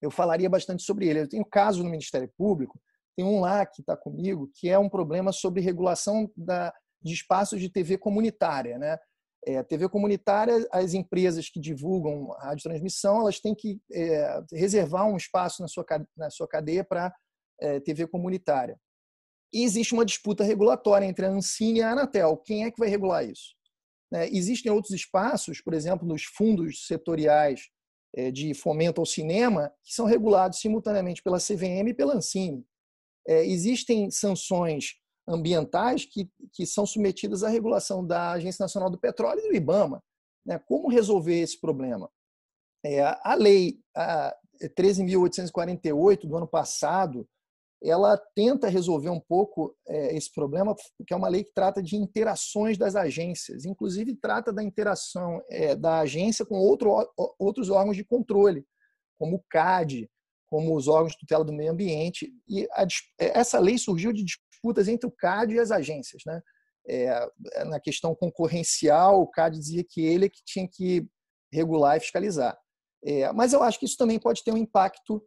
eu falaria bastante sobre ele. Eu tenho caso no Ministério Público, tem um lá que está comigo, que é um problema sobre regulação de espaços de TV comunitária, né? TV comunitária, as empresas que divulgam radiotransmissão, elas têm que reservar um espaço na sua cadeia para TV comunitária. E existe uma disputa regulatória entre a Ancine e a Anatel. Quem é que vai regular isso? Existem outros espaços, por exemplo, nos fundos setoriais de fomento ao cinema, que são regulados simultaneamente pela CVM e pela Ancine. Existem sanções ambientais que são submetidas à regulação da Agência Nacional do Petróleo e do IBAMA. Como resolver esse problema? A Lei 13.848 do ano passado, ela tenta resolver um pouco esse problema, porque é uma lei que trata de interações das agências, inclusive trata da interação da agência com outros órgãos de controle, como o CAD, como os órgãos de tutela do meio ambiente. E essa lei surgiu de disputas entre o CAD e as agências, né? Na questão concorrencial, o CAD dizia que ele é que tinha que regular e fiscalizar. Mas eu acho que isso também pode ter um impacto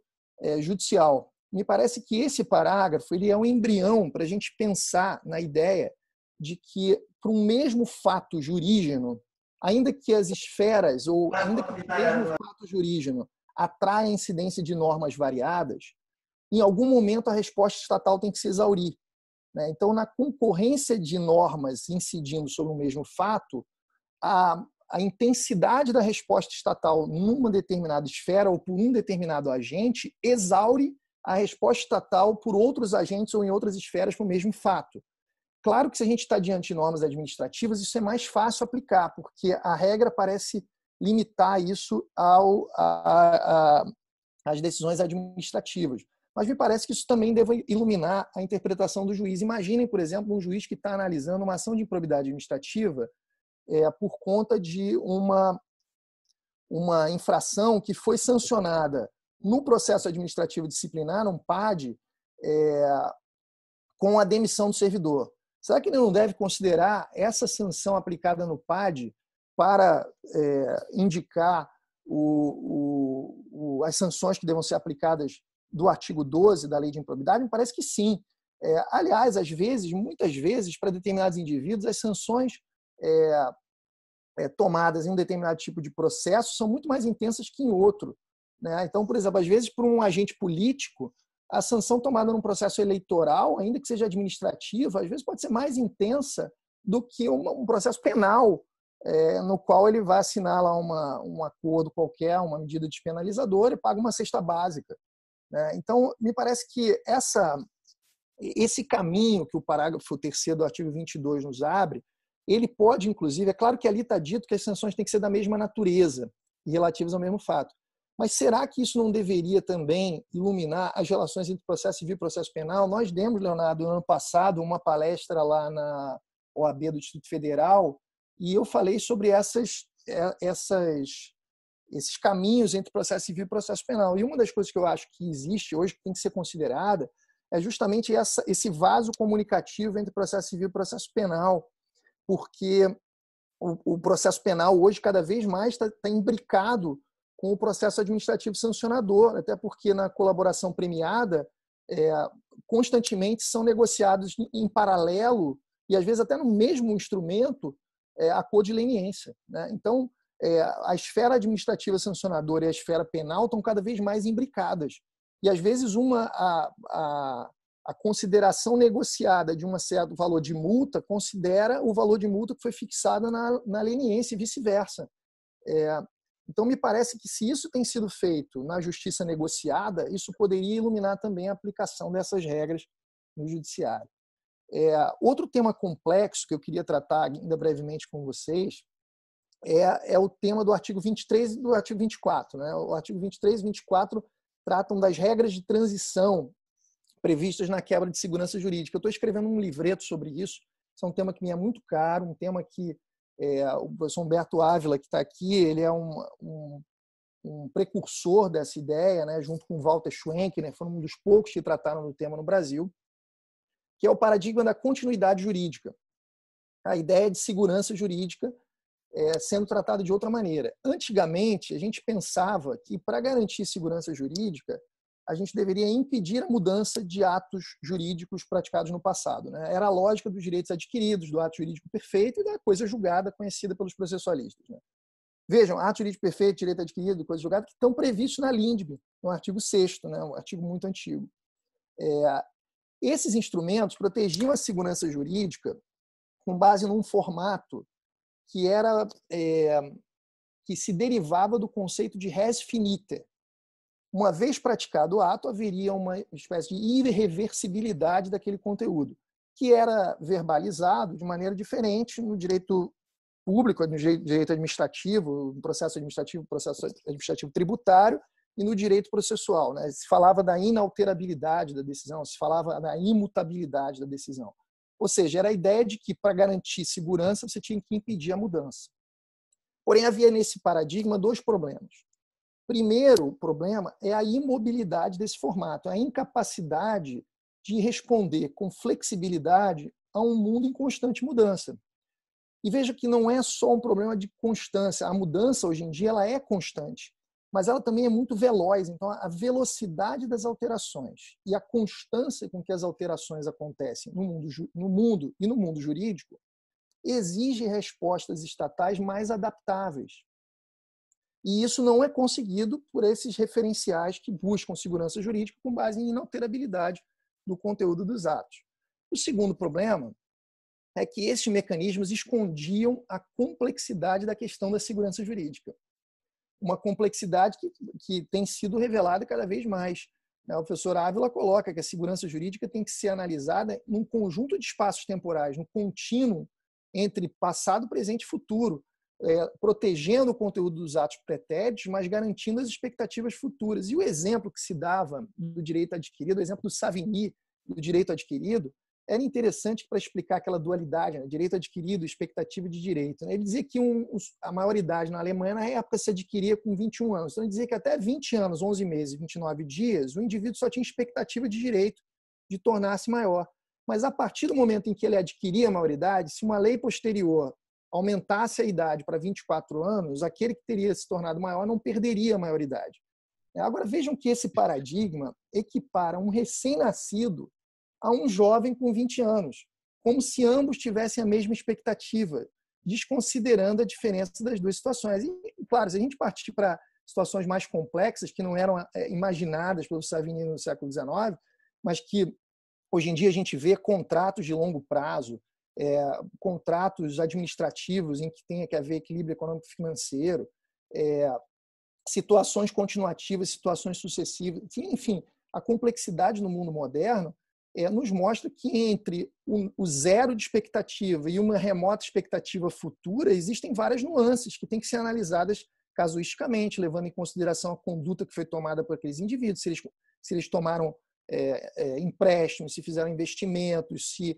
judicial. Me parece que esse parágrafo ele é um embrião para a gente pensar na ideia de que, para um mesmo fato jurígeno, ainda que as esferas, ou ainda que o mesmo fato jurígeno atraia a incidência de normas variadas, em algum momento a resposta estatal tem que se exaurir. Então, na concorrência de normas incidindo sobre o mesmo fato, a intensidade da resposta estatal numa determinada esfera ou por um determinado agente exaure a resposta estatal por outros agentes ou em outras esferas para o mesmo fato. Claro que se a gente está diante de normas administrativas, isso é mais fácil aplicar, porque a regra parece limitar isso às decisões administrativas. Mas me parece que isso também deve iluminar a interpretação do juiz. Imaginem, por exemplo, um juiz que está analisando uma ação de improbidade administrativa por conta de uma infração que foi sancionada no processo administrativo disciplinar, num PAD, com a demissão do servidor. Será que ele não deve considerar essa sanção aplicada no PAD para indicar as sanções que devam ser aplicadas do artigo 12 da Lei de Improbidade? Me parece que sim. Aliás, às vezes, muitas vezes, para determinados indivíduos, as sanções tomadas em um determinado tipo de processo são muito mais intensas que em outro, né? Então, por exemplo, às vezes, para um agente político, a sanção tomada num processo eleitoral, ainda que seja administrativa, às vezes pode ser mais intensa do que um processo penal, no qual ele vai assinar lá um acordo qualquer, uma medida despenalizadora e paga uma cesta básica, né? Então, me parece que esse caminho que o parágrafo 3º do artigo 22 nos abre, ele pode, inclusive, é claro que ali está dito que as sanções têm que ser da mesma natureza e relativas ao mesmo fato. Mas será que isso não deveria também iluminar as relações entre processo civil e processo penal? Nós demos, Leonardo, no ano passado, uma palestra lá na OAB do Distrito Federal e eu falei sobre esses caminhos entre processo civil e processo penal. E uma das coisas que eu acho que existe hoje, que tem que ser considerada, é justamente esse vaso comunicativo entre processo civil e processo penal, porque o processo penal hoje cada vez mais está imbricado com o processo administrativo sancionador, até porque na colaboração premiada constantemente são negociados em paralelo e às vezes até no mesmo instrumento a codileniência, né? Então, a esfera administrativa sancionadora e a esfera penal estão cada vez mais imbricadas. E às vezes a consideração negociada de um certo valor de multa considera o valor de multa que foi fixado na leniência e vice-versa. Então, me parece que se isso tem sido feito na justiça negociada, isso poderia iluminar também a aplicação dessas regras no judiciário. Outro tema complexo que eu queria tratar ainda brevemente com vocês é o tema do artigo 23 e do artigo 24. Né? O artigo 23 e 24 tratam das regras de transição previstas na quebra de segurança jurídica. Eu estou escrevendo um livreto sobre isso. Isso é um tema que me é muito caro, um tema que o professor Humberto Ávila, que está aqui, ele é um precursor dessa ideia, né, junto com Walter Schwenk, né, foram um dos poucos que trataram do tema no Brasil, que é o paradigma da continuidade jurídica. A ideia de segurança jurídica sendo tratada de outra maneira. Antigamente, a gente pensava que, para garantir segurança jurídica, a gente deveria impedir a mudança de atos jurídicos praticados no passado, né? Era a lógica dos direitos adquiridos, do ato jurídico perfeito e da coisa julgada conhecida pelos processualistas, né? Vejam, ato jurídico perfeito, direito adquirido, coisa julgada, que estão previstos na LINDB, no artigo 6º, né? Um artigo muito antigo. Esses instrumentos protegiam a segurança jurídica com base num formato que se derivava do conceito de res finita. Uma vez praticado o ato, haveria uma espécie de irreversibilidade daquele conteúdo, que era verbalizado de maneira diferente no direito público, no direito administrativo, no processo administrativo tributário e no direito processual, né? Se falava da inalterabilidade da decisão, se falava da imutabilidade da decisão. Ou seja, era a ideia de que, para garantir segurança, você tinha que impedir a mudança. Porém, havia nesse paradigma dois problemas. Primeiro problema é a imobilidade desse formato, a incapacidade de responder com flexibilidade a um mundo em constante mudança. E veja que não é só um problema de constância. A mudança, hoje em dia, ela é constante, mas ela também é muito veloz. Então, a velocidade das alterações e a constância com que as alterações acontecem no mundo e no mundo jurídico exige respostas estatais mais adaptáveis. E isso não é conseguido por esses referenciais que buscam segurança jurídica com base em inalterabilidade do conteúdo dos atos. O segundo problema é que esses mecanismos escondiam a complexidade da questão da segurança jurídica. Uma complexidade que tem sido revelada cada vez mais. O professor Ávila coloca que a segurança jurídica tem que ser analisada num conjunto de espaços temporais, no contínuo entre passado, presente e futuro, protegendo o conteúdo dos atos pretéritos, mas garantindo as expectativas futuras. E o exemplo que se dava do direito adquirido, o exemplo do Savigny, do direito adquirido, era interessante para explicar aquela dualidade, né? Direito adquirido, expectativa de direito. Ele dizia que a maioridade na Alemanha, na época, se adquiria com 21 anos. Então, ele dizia que até 20 anos, 11 meses e 29 dias, o indivíduo só tinha expectativa de direito de tornar-se maior. Mas, a partir do momento em que ele adquiria a maioridade, se uma lei posterior aumentasse a idade para 24 anos, aquele que teria se tornado maior não perderia a maioridade. Agora, vejam que esse paradigma equipara um recém-nascido a um jovem com 20 anos, como se ambos tivessem a mesma expectativa, desconsiderando a diferença das duas situações. E, claro, se a gente partir para situações mais complexas, que não eram imaginadas pelo Savigny no século XIX, mas que hoje em dia a gente vê contratos de longo prazo, contratos administrativos em que tenha que haver equilíbrio econômico-financeiro, situações continuativas, situações sucessivas, enfim, a complexidade no mundo moderno nos mostra que entre o zero de expectativa e uma remota expectativa futura existem várias nuances que têm que ser analisadas casuisticamente, levando em consideração a conduta que foi tomada por aqueles indivíduos, se eles tomaram empréstimos, se fizeram investimentos, se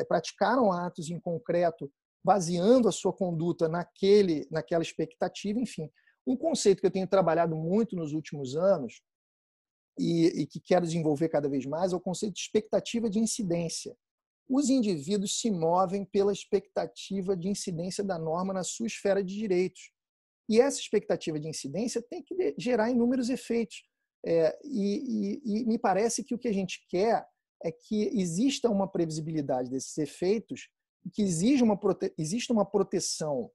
praticaram atos em concreto baseando a sua conduta naquela expectativa, enfim. Um conceito que eu tenho trabalhado muito nos últimos anos e que quero desenvolver cada vez mais é o conceito de expectativa de incidência. Os indivíduos se movem pela expectativa de incidência da norma na sua esfera de direitos. E essa expectativa de incidência tem que gerar inúmeros efeitos. E me parece que o que a gente quer é que exista uma previsibilidade desses efeitos, que exista uma proteção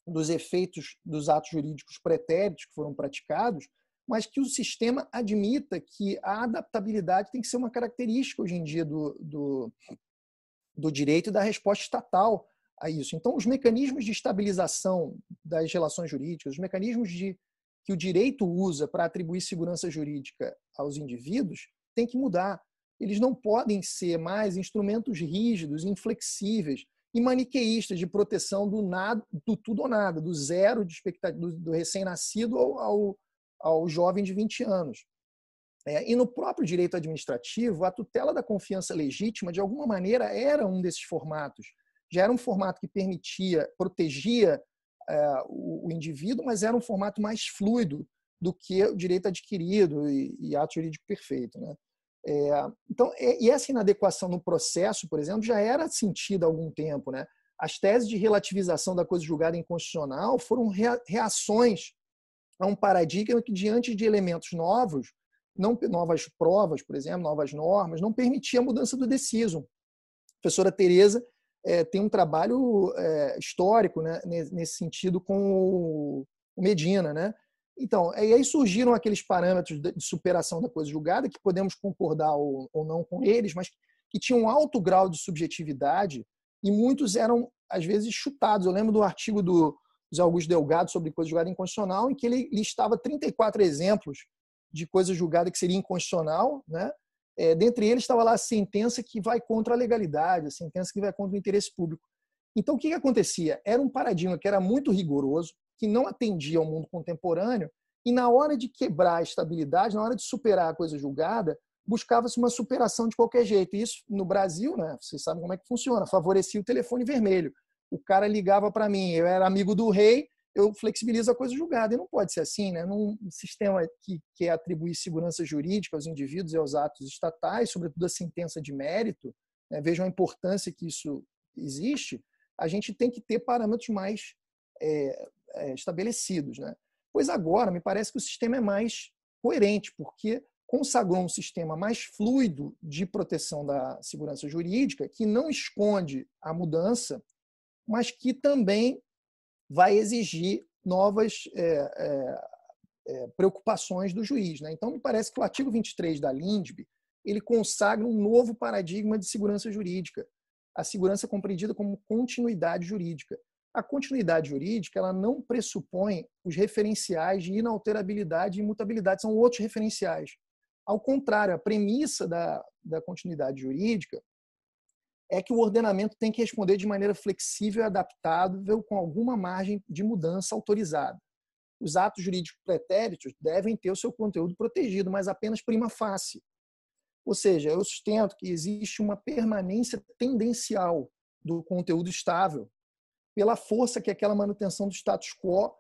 dos efeitos dos atos jurídicos pretéritos que foram praticados, mas que o sistema admita que a adaptabilidade tem que ser uma característica hoje em dia do direito e da resposta estatal a isso. Então, os mecanismos de estabilização das relações jurídicas, os mecanismos que o direito usa para atribuir segurança jurídica aos indivíduos, têm que mudar. Eles não podem ser mais instrumentos rígidos, inflexíveis e maniqueístas de proteção do nada, do tudo ou nada, do zero de expectativa, do recém-nascido ao jovem de 20 anos. E no próprio direito administrativo, a tutela da confiança legítima, de alguma maneira, era um desses formatos. Já era um formato que protegia o indivíduo, mas era um formato mais fluido do que o direito adquirido e ato jurídico perfeito, né? Então, e essa inadequação no processo, por exemplo, já era sentida há algum tempo, né? As teses de relativização da coisa julgada inconstitucional foram reações a um paradigma que, diante de elementos novos, novas provas, por exemplo, novas normas, não permitia a mudança do decisum. A professora Tereza tem um trabalho histórico, né, nesse sentido com o Medina, né? Então, aí surgiram aqueles parâmetros de superação da coisa julgada, que podemos concordar ou não com eles, mas que tinham um alto grau de subjetividade e muitos eram, às vezes, chutados. Eu lembro do artigo do José Augusto Delgado sobre coisa julgada inconstitucional, em que ele listava 34 exemplos de coisa julgada que seria inconstitucional, né? Dentre eles estava lá a sentença que vai contra a legalidade, a sentença que vai contra o interesse público. Então, o que acontecia? Era um paradigma que era muito rigoroso, que não atendia ao mundo contemporâneo, e na hora de quebrar a estabilidade, na hora de superar a coisa julgada, buscava-se uma superação de qualquer jeito. E isso, no Brasil, né, vocês sabem como é que funciona, favorecia o telefone vermelho. O cara ligava para mim, eu era amigo do rei, eu flexibilizo a coisa julgada. E não pode ser assim, né? Num sistema que quer atribuir segurança jurídica aos indivíduos e aos atos estatais, sobretudo a sentença de mérito, né, vejam a importância que isso existe, a gente tem que ter parâmetros mais estabelecidos, né? Pois agora, me parece que o sistema é mais coerente, porque consagrou um sistema mais fluido de proteção da segurança jurídica, que não esconde a mudança, mas que também vai exigir novas preocupações do juiz, né? Então, me parece que o artigo 23 da LINDB, ele consagra um novo paradigma de segurança jurídica, a segurança compreendida como continuidade jurídica. A continuidade jurídica, ela não pressupõe os referenciais de inalterabilidade e imutabilidade, são outros referenciais. Ao contrário, a premissa da continuidade jurídica é que o ordenamento tem que responder de maneira flexível e adaptável com alguma margem de mudança autorizada. Os atos jurídicos pretéritos devem ter o seu conteúdo protegido, mas apenas prima facie. Ou seja, eu sustento que existe uma permanência tendencial do conteúdo estável pela força que aquela manutenção do status quo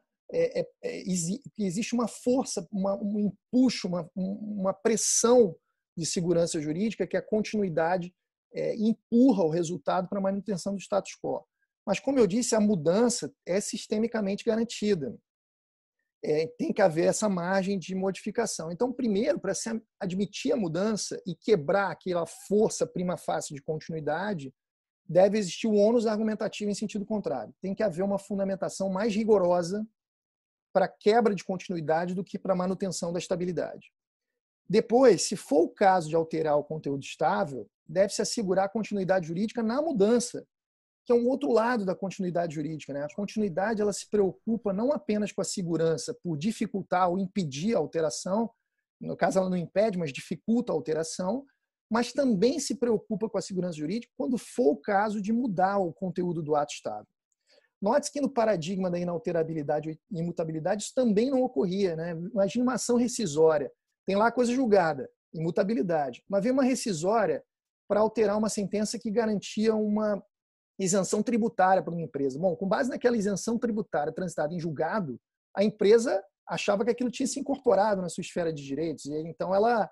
existe uma força, um empuxo, uma pressão de segurança jurídica que a continuidade empurra o resultado para a manutenção do status quo. Mas, como eu disse, a mudança é sistemicamente garantida. tem que haver essa margem de modificação. Então, primeiro, para se admitir a mudança e quebrar aquela força prima facie de continuidade, deve existir o ônus argumentativo em sentido contrário. Tem que haver uma fundamentação mais rigorosa para quebra de continuidade do que para manutenção da estabilidade. Depois, se for o caso de alterar o conteúdo estável, deve-se assegurar a continuidade jurídica na mudança, que é um outro lado da continuidade jurídica, né? A continuidade ela se preocupa não apenas com a segurança por dificultar ou impedir a alteração, no caso ela não impede, mas dificulta a alteração, mas também se preocupa com a segurança jurídica quando for o caso de mudar o conteúdo do ato estável. Note que no paradigma da inalterabilidade e imutabilidade isso também não ocorria, né? Imagina uma ação rescisória, tem lá a coisa julgada, imutabilidade, mas vem uma rescisória para alterar uma sentença que garantia uma isenção tributária para uma empresa. Bom, com base naquela isenção tributária transitada em julgado, a empresa achava que aquilo tinha se incorporado na sua esfera de direitos, e então ela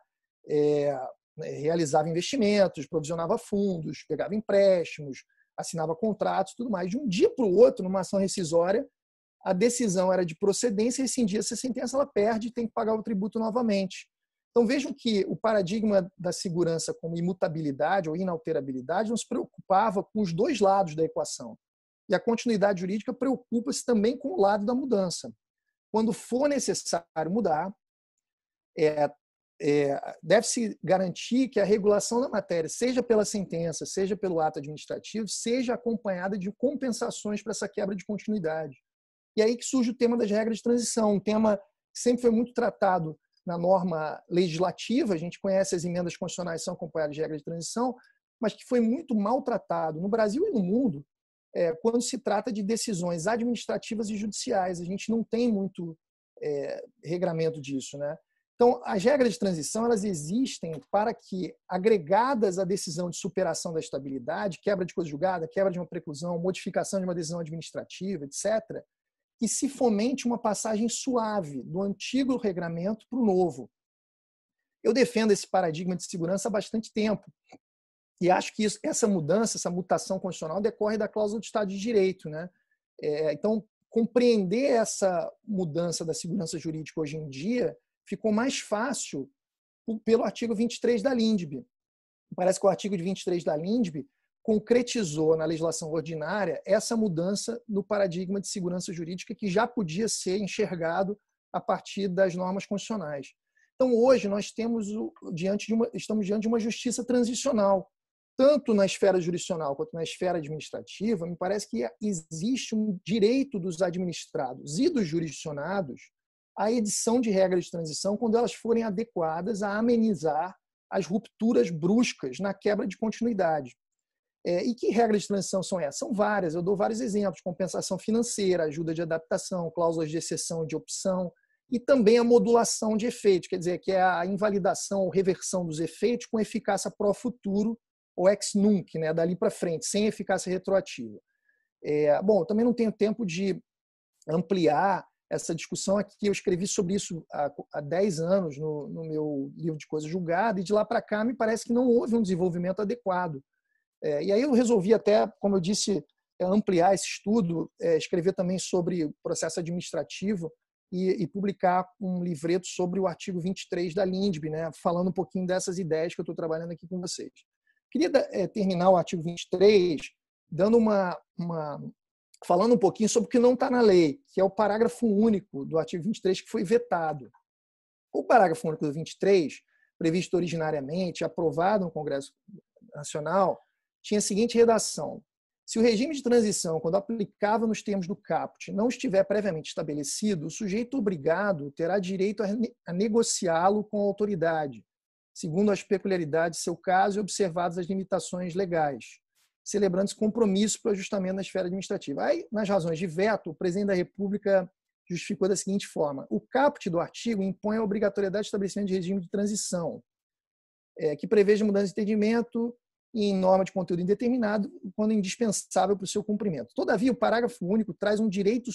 realizava investimentos, provisionava fundos, pegava empréstimos, assinava contratos, tudo mais. De um dia para o outro, numa ação rescisória, a decisão era de procedência, rescindia essa sentença, ela perde e tem que pagar o tributo novamente. Então vejam que o paradigma da segurança como imutabilidade ou inalterabilidade não se preocupava com os dois lados da equação. E a continuidade jurídica preocupa-se também com o lado da mudança. Quando for necessário mudar, deve-se garantir que a regulação da matéria, seja pela sentença, seja pelo ato administrativo, seja acompanhada de compensações para essa quebra de continuidade. E aí que surge o tema das regras de transição, um tema que sempre foi muito tratado na norma legislativa. A gente conhece as emendas constitucionais que são acompanhadas de regras de transição, mas que foi muito maltratado no Brasil e no mundo quando se trata de decisões administrativas e judiciais. A gente não tem muito regramento disso, né? Então, as regras de transição elas existem para que, agregadas à decisão de superação da estabilidade, quebra de coisa julgada, quebra de uma preclusão, modificação de uma decisão administrativa, etc., que se fomente uma passagem suave do antigo regramento para o novo. Eu defendo esse paradigma de segurança há bastante tempo e acho que essa mudança, essa mutação constitucional decorre da cláusula do Estado de Direito, né? Então, compreender essa mudança da segurança jurídica hoje em dia ficou mais fácil pelo artigo 23 da LINDB. Parece que o artigo 23 da LINDB concretizou na legislação ordinária essa mudança no paradigma de segurança jurídica que já podia ser enxergado a partir das normas constitucionais. Então, hoje, nós estamos diante de uma justiça transicional, tanto na esfera jurisdicional quanto na esfera administrativa. Me parece que existe um direito dos administrados e dos jurisdicionados à edição de regras de transição quando elas forem adequadas a amenizar as rupturas bruscas na quebra de continuidade. E que regras de transição são essas? São várias, eu dou vários exemplos: compensação financeira, ajuda de adaptação, cláusulas de exceção e de opção, e também a modulação de efeitos, quer dizer, que é a invalidação ou reversão dos efeitos com eficácia pro futuro, ou ex nunc, né, dali para frente, sem eficácia retroativa. Bom, eu também não tenho tempo de ampliar essa discussão aqui. Eu escrevi sobre isso há 10 anos no meu livro de coisa julgada, e de lá para cá me parece que não houve um desenvolvimento adequado. E aí eu resolvi até, como eu disse, ampliar esse estudo, escrever também sobre processo administrativo e publicar um livreto sobre o artigo 23 da LINDB, né, falando um pouquinho dessas ideias que eu estou trabalhando aqui com vocês. Queria terminar o artigo 23 dando falando um pouquinho sobre o que não está na lei, que é o parágrafo único do artigo 23 que foi vetado. O parágrafo único do 23, previsto originariamente, aprovado no Congresso Nacional, tinha a seguinte redação: se o regime de transição, quando aplicável nos termos do caput, não estiver previamente estabelecido, o sujeito obrigado terá direito a negociá-lo com a autoridade, segundo as peculiaridades de seu caso e observadas as limitações legais, celebrando-se compromisso para o ajustamento na esfera administrativa. Aí, nas razões de veto, o presidente da República justificou da seguinte forma: o caput do artigo impõe a obrigatoriedade de estabelecimento de regime de transição, que preveja mudança de entendimento em norma de conteúdo indeterminado, quando indispensável para o seu cumprimento. Todavia, o parágrafo único traz um direito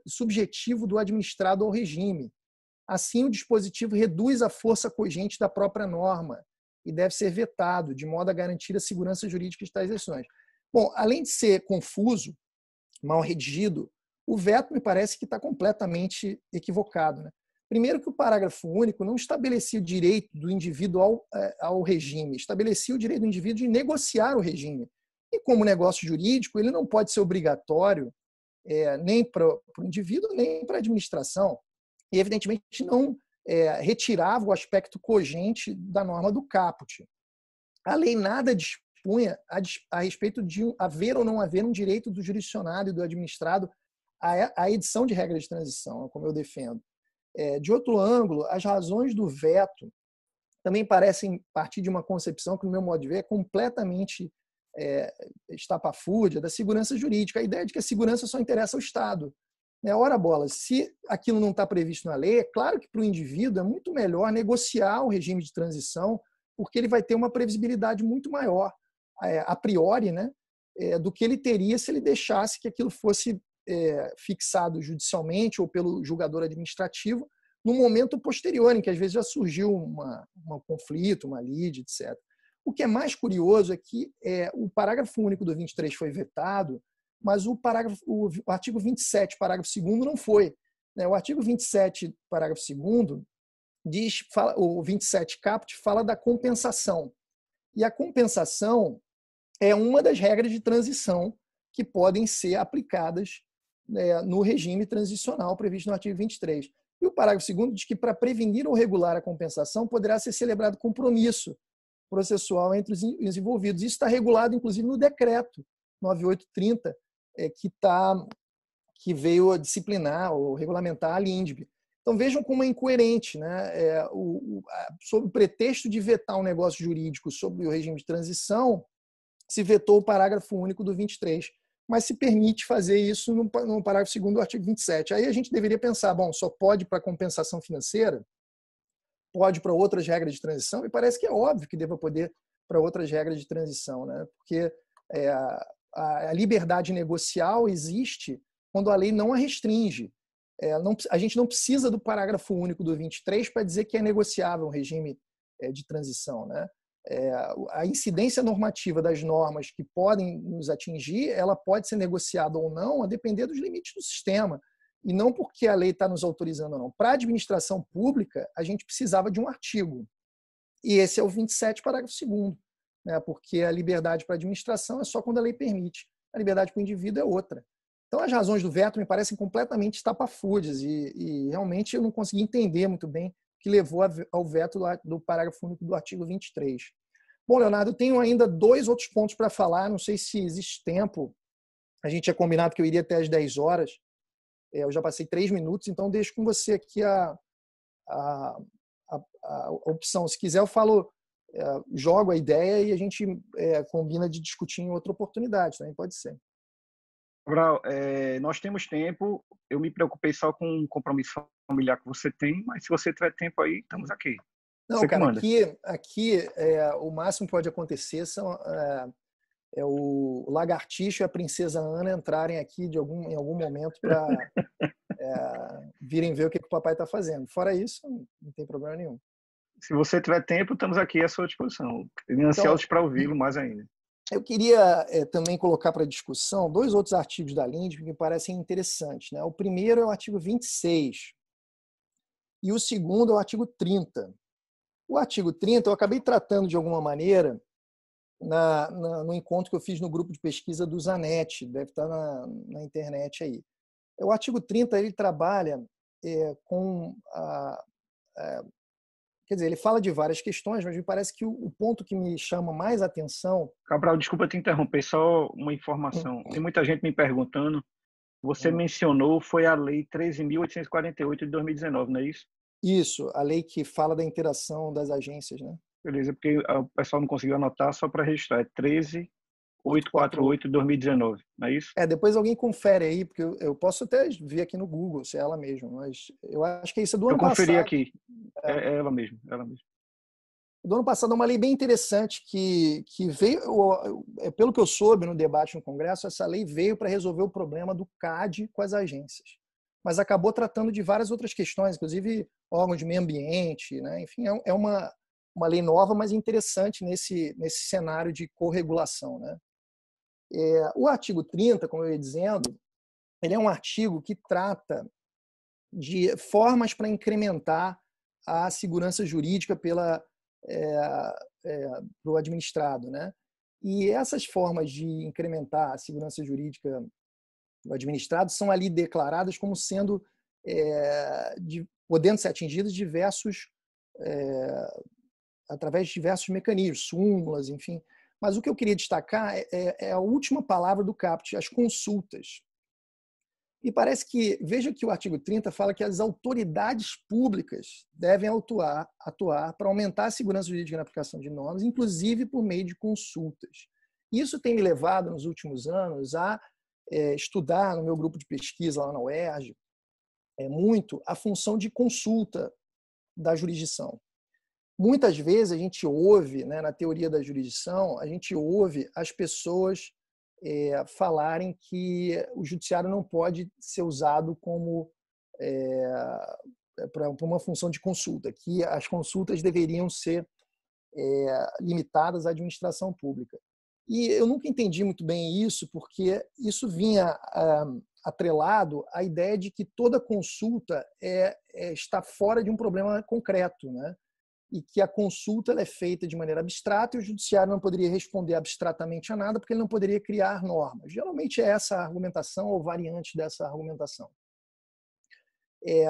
subjetivo do administrado ao regime. Assim, o dispositivo reduz a força cogente da própria norma e deve ser vetado, de modo a garantir a segurança jurídica de tais decisões. Bom, além de ser confuso, mal redigido, O veto me parece que está completamente equivocado, né? Primeiro que o parágrafo único não estabelecia o direito do indivíduo ao regime, estabelecia o direito do indivíduo de negociar o regime. E como negócio jurídico, ele não pode ser obrigatório nem para o indivíduo, nem para a administração. E, evidentemente, não retirava o aspecto cogente da norma do caput. A lei nada dispunha a respeito de haver ou não haver um direito do jurisdicionado e do administrado à edição de regras de transição, como eu defendo. De outro ângulo, as razões do veto também parecem partir de uma concepção que, no meu modo de ver, é completamente estapafúrdia da segurança jurídica. A ideia de que a segurança só interessa ao Estado. Ora bola, se aquilo não está previsto na lei, é claro que para o indivíduo é muito melhor negociar o regime de transição, porque ele vai ter uma previsibilidade muito maior, a priori, né, do que ele teria se ele deixasse que aquilo fosse fixado judicialmente ou pelo julgador administrativo no momento posterior, em que às vezes já surgiu um conflito, uma lide, etc. O que é mais curioso é que o parágrafo único do 23 foi vetado, mas o artigo 27, parágrafo 2º, não foi. O artigo 27, parágrafo 2º, o 27 caput fala da compensação. E a compensação é uma das regras de transição que podem ser aplicadas no regime transicional previsto no artigo 23. E o parágrafo 2º diz que, para prevenir ou regular a compensação, poderá ser celebrado compromisso processual entre os envolvidos. Isso está regulado, inclusive, no decreto 9830, que veio a disciplinar ou regulamentar a LINDB. Então, vejam como é incoerente, né? Sob o pretexto de vetar um negócio jurídico sobre o regime de transição, se vetou o parágrafo único do 23, mas se permite fazer isso no parágrafo 2º do artigo 27. Aí a gente deveria pensar, bom, só pode para compensação financeira, pode para outras regras de transição, e parece que é óbvio que deva poder para outras regras de transição, né? Porque a liberdade negocial existe quando a lei não a restringe. A gente não precisa do parágrafo único do 23 para dizer que é negociável um regime de transição, né? A incidência normativa das normas que podem nos atingir, ela pode ser negociada ou não, a depender dos limites do sistema, e não porque a lei está nos autorizando ou não. Para a administração pública, a gente precisava de um artigo, e esse é o 27, parágrafo 2º, né? Porque a liberdade para a administração é só quando a lei permite, a liberdade para o indivíduo é outra. Então, as razões do veto me parecem completamente estapafúrdias, e realmente eu não consegui entender muito bem o que levou ao veto do parágrafo único do artigo 23. Bom, Leonardo, eu tenho ainda 2 outros pontos para falar, não sei se existe tempo. A gente tinha combinado que eu iria até às 10 horas, eu já passei 3 minutos, então deixo com você aqui a opção. Se quiser, eu falo, jogo a ideia e a gente combina de discutir em outra oportunidade, também pode ser. Cabral, nós temos tempo. Eu me preocupei só com um compromisso familiar que você tem, mas se você tiver tempo aí, estamos aqui. Não, você cara, aqui o máximo que pode acontecer é o Lagartixa e a Princesa Ana entrarem aqui em algum momento para virem ver o que o papai está fazendo. Fora isso, não tem problema nenhum. Se você tiver tempo, estamos aqui à sua disposição. Ansiosos para ouvi-lo mais ainda. Eu queria também colocar para discussão 2 outros artigos da LINDB que me parecem interessantes, né? O primeiro é o artigo 26 e o segundo é o artigo 30. O artigo 30 eu acabei tratando de alguma maneira no encontro que eu fiz no grupo de pesquisa do Zanetti, deve estar na internet aí. O artigo 30 ele trabalha com quer dizer, ele fala de várias questões, mas me parece que o ponto que me chama mais atenção... Cabral, desculpa te interromper, só uma informação. Tem muita gente me perguntando, você mencionou, foi a Lei 13.848 de 2019, não é isso? Isso, a lei que fala da interação das agências, né? Beleza, porque o pessoal não conseguiu anotar, só para registrar, é 13.848 de 2019, não é isso? Depois alguém confere aí, porque eu posso até ver aqui no Google se é ela mesma, mas eu acho que isso é do ano passado. Eu conferi aqui, é ela mesma, Do ano passado é uma lei bem interessante que veio, pelo que eu soube no debate no Congresso, essa lei veio para resolver o problema do CAD com as agências, mas acabou tratando de várias outras questões, inclusive órgãos de meio ambiente, né? Enfim, é uma lei nova, mas interessante nesse cenário de corregulação, né? O artigo 30, como eu ia dizendo, ele é um artigo que trata de formas para incrementar a segurança jurídica pelo administrado, né? E essas formas de incrementar a segurança jurídica do administrado são ali declaradas como sendo podendo ser atingidas através de diversos mecanismos, súmulas, enfim. Mas o que eu queria destacar é a última palavra do caput, as consultas. E parece que, veja que o artigo 30 fala que as autoridades públicas devem atuar para aumentar a segurança jurídica na aplicação de normas, inclusive por meio de consultas. Isso tem me levado, nos últimos anos, a estudar no meu grupo de pesquisa lá na UERJ muito a função de consulta da jurisdição. Muitas vezes a gente ouve, né, na teoria da jurisdição, a gente ouve as pessoas falarem que o judiciário não pode ser usado como para uma função de consulta, que as consultas deveriam ser limitadas à administração pública. E eu nunca entendi muito bem isso, porque isso vinha atrelado à ideia de que toda consulta está fora de um problema concreto, né? E que a consulta ela é feita de maneira abstrata e o judiciário não poderia responder abstratamente a nada porque ele não poderia criar normas. Geralmente é essa a argumentação ou variante dessa argumentação. E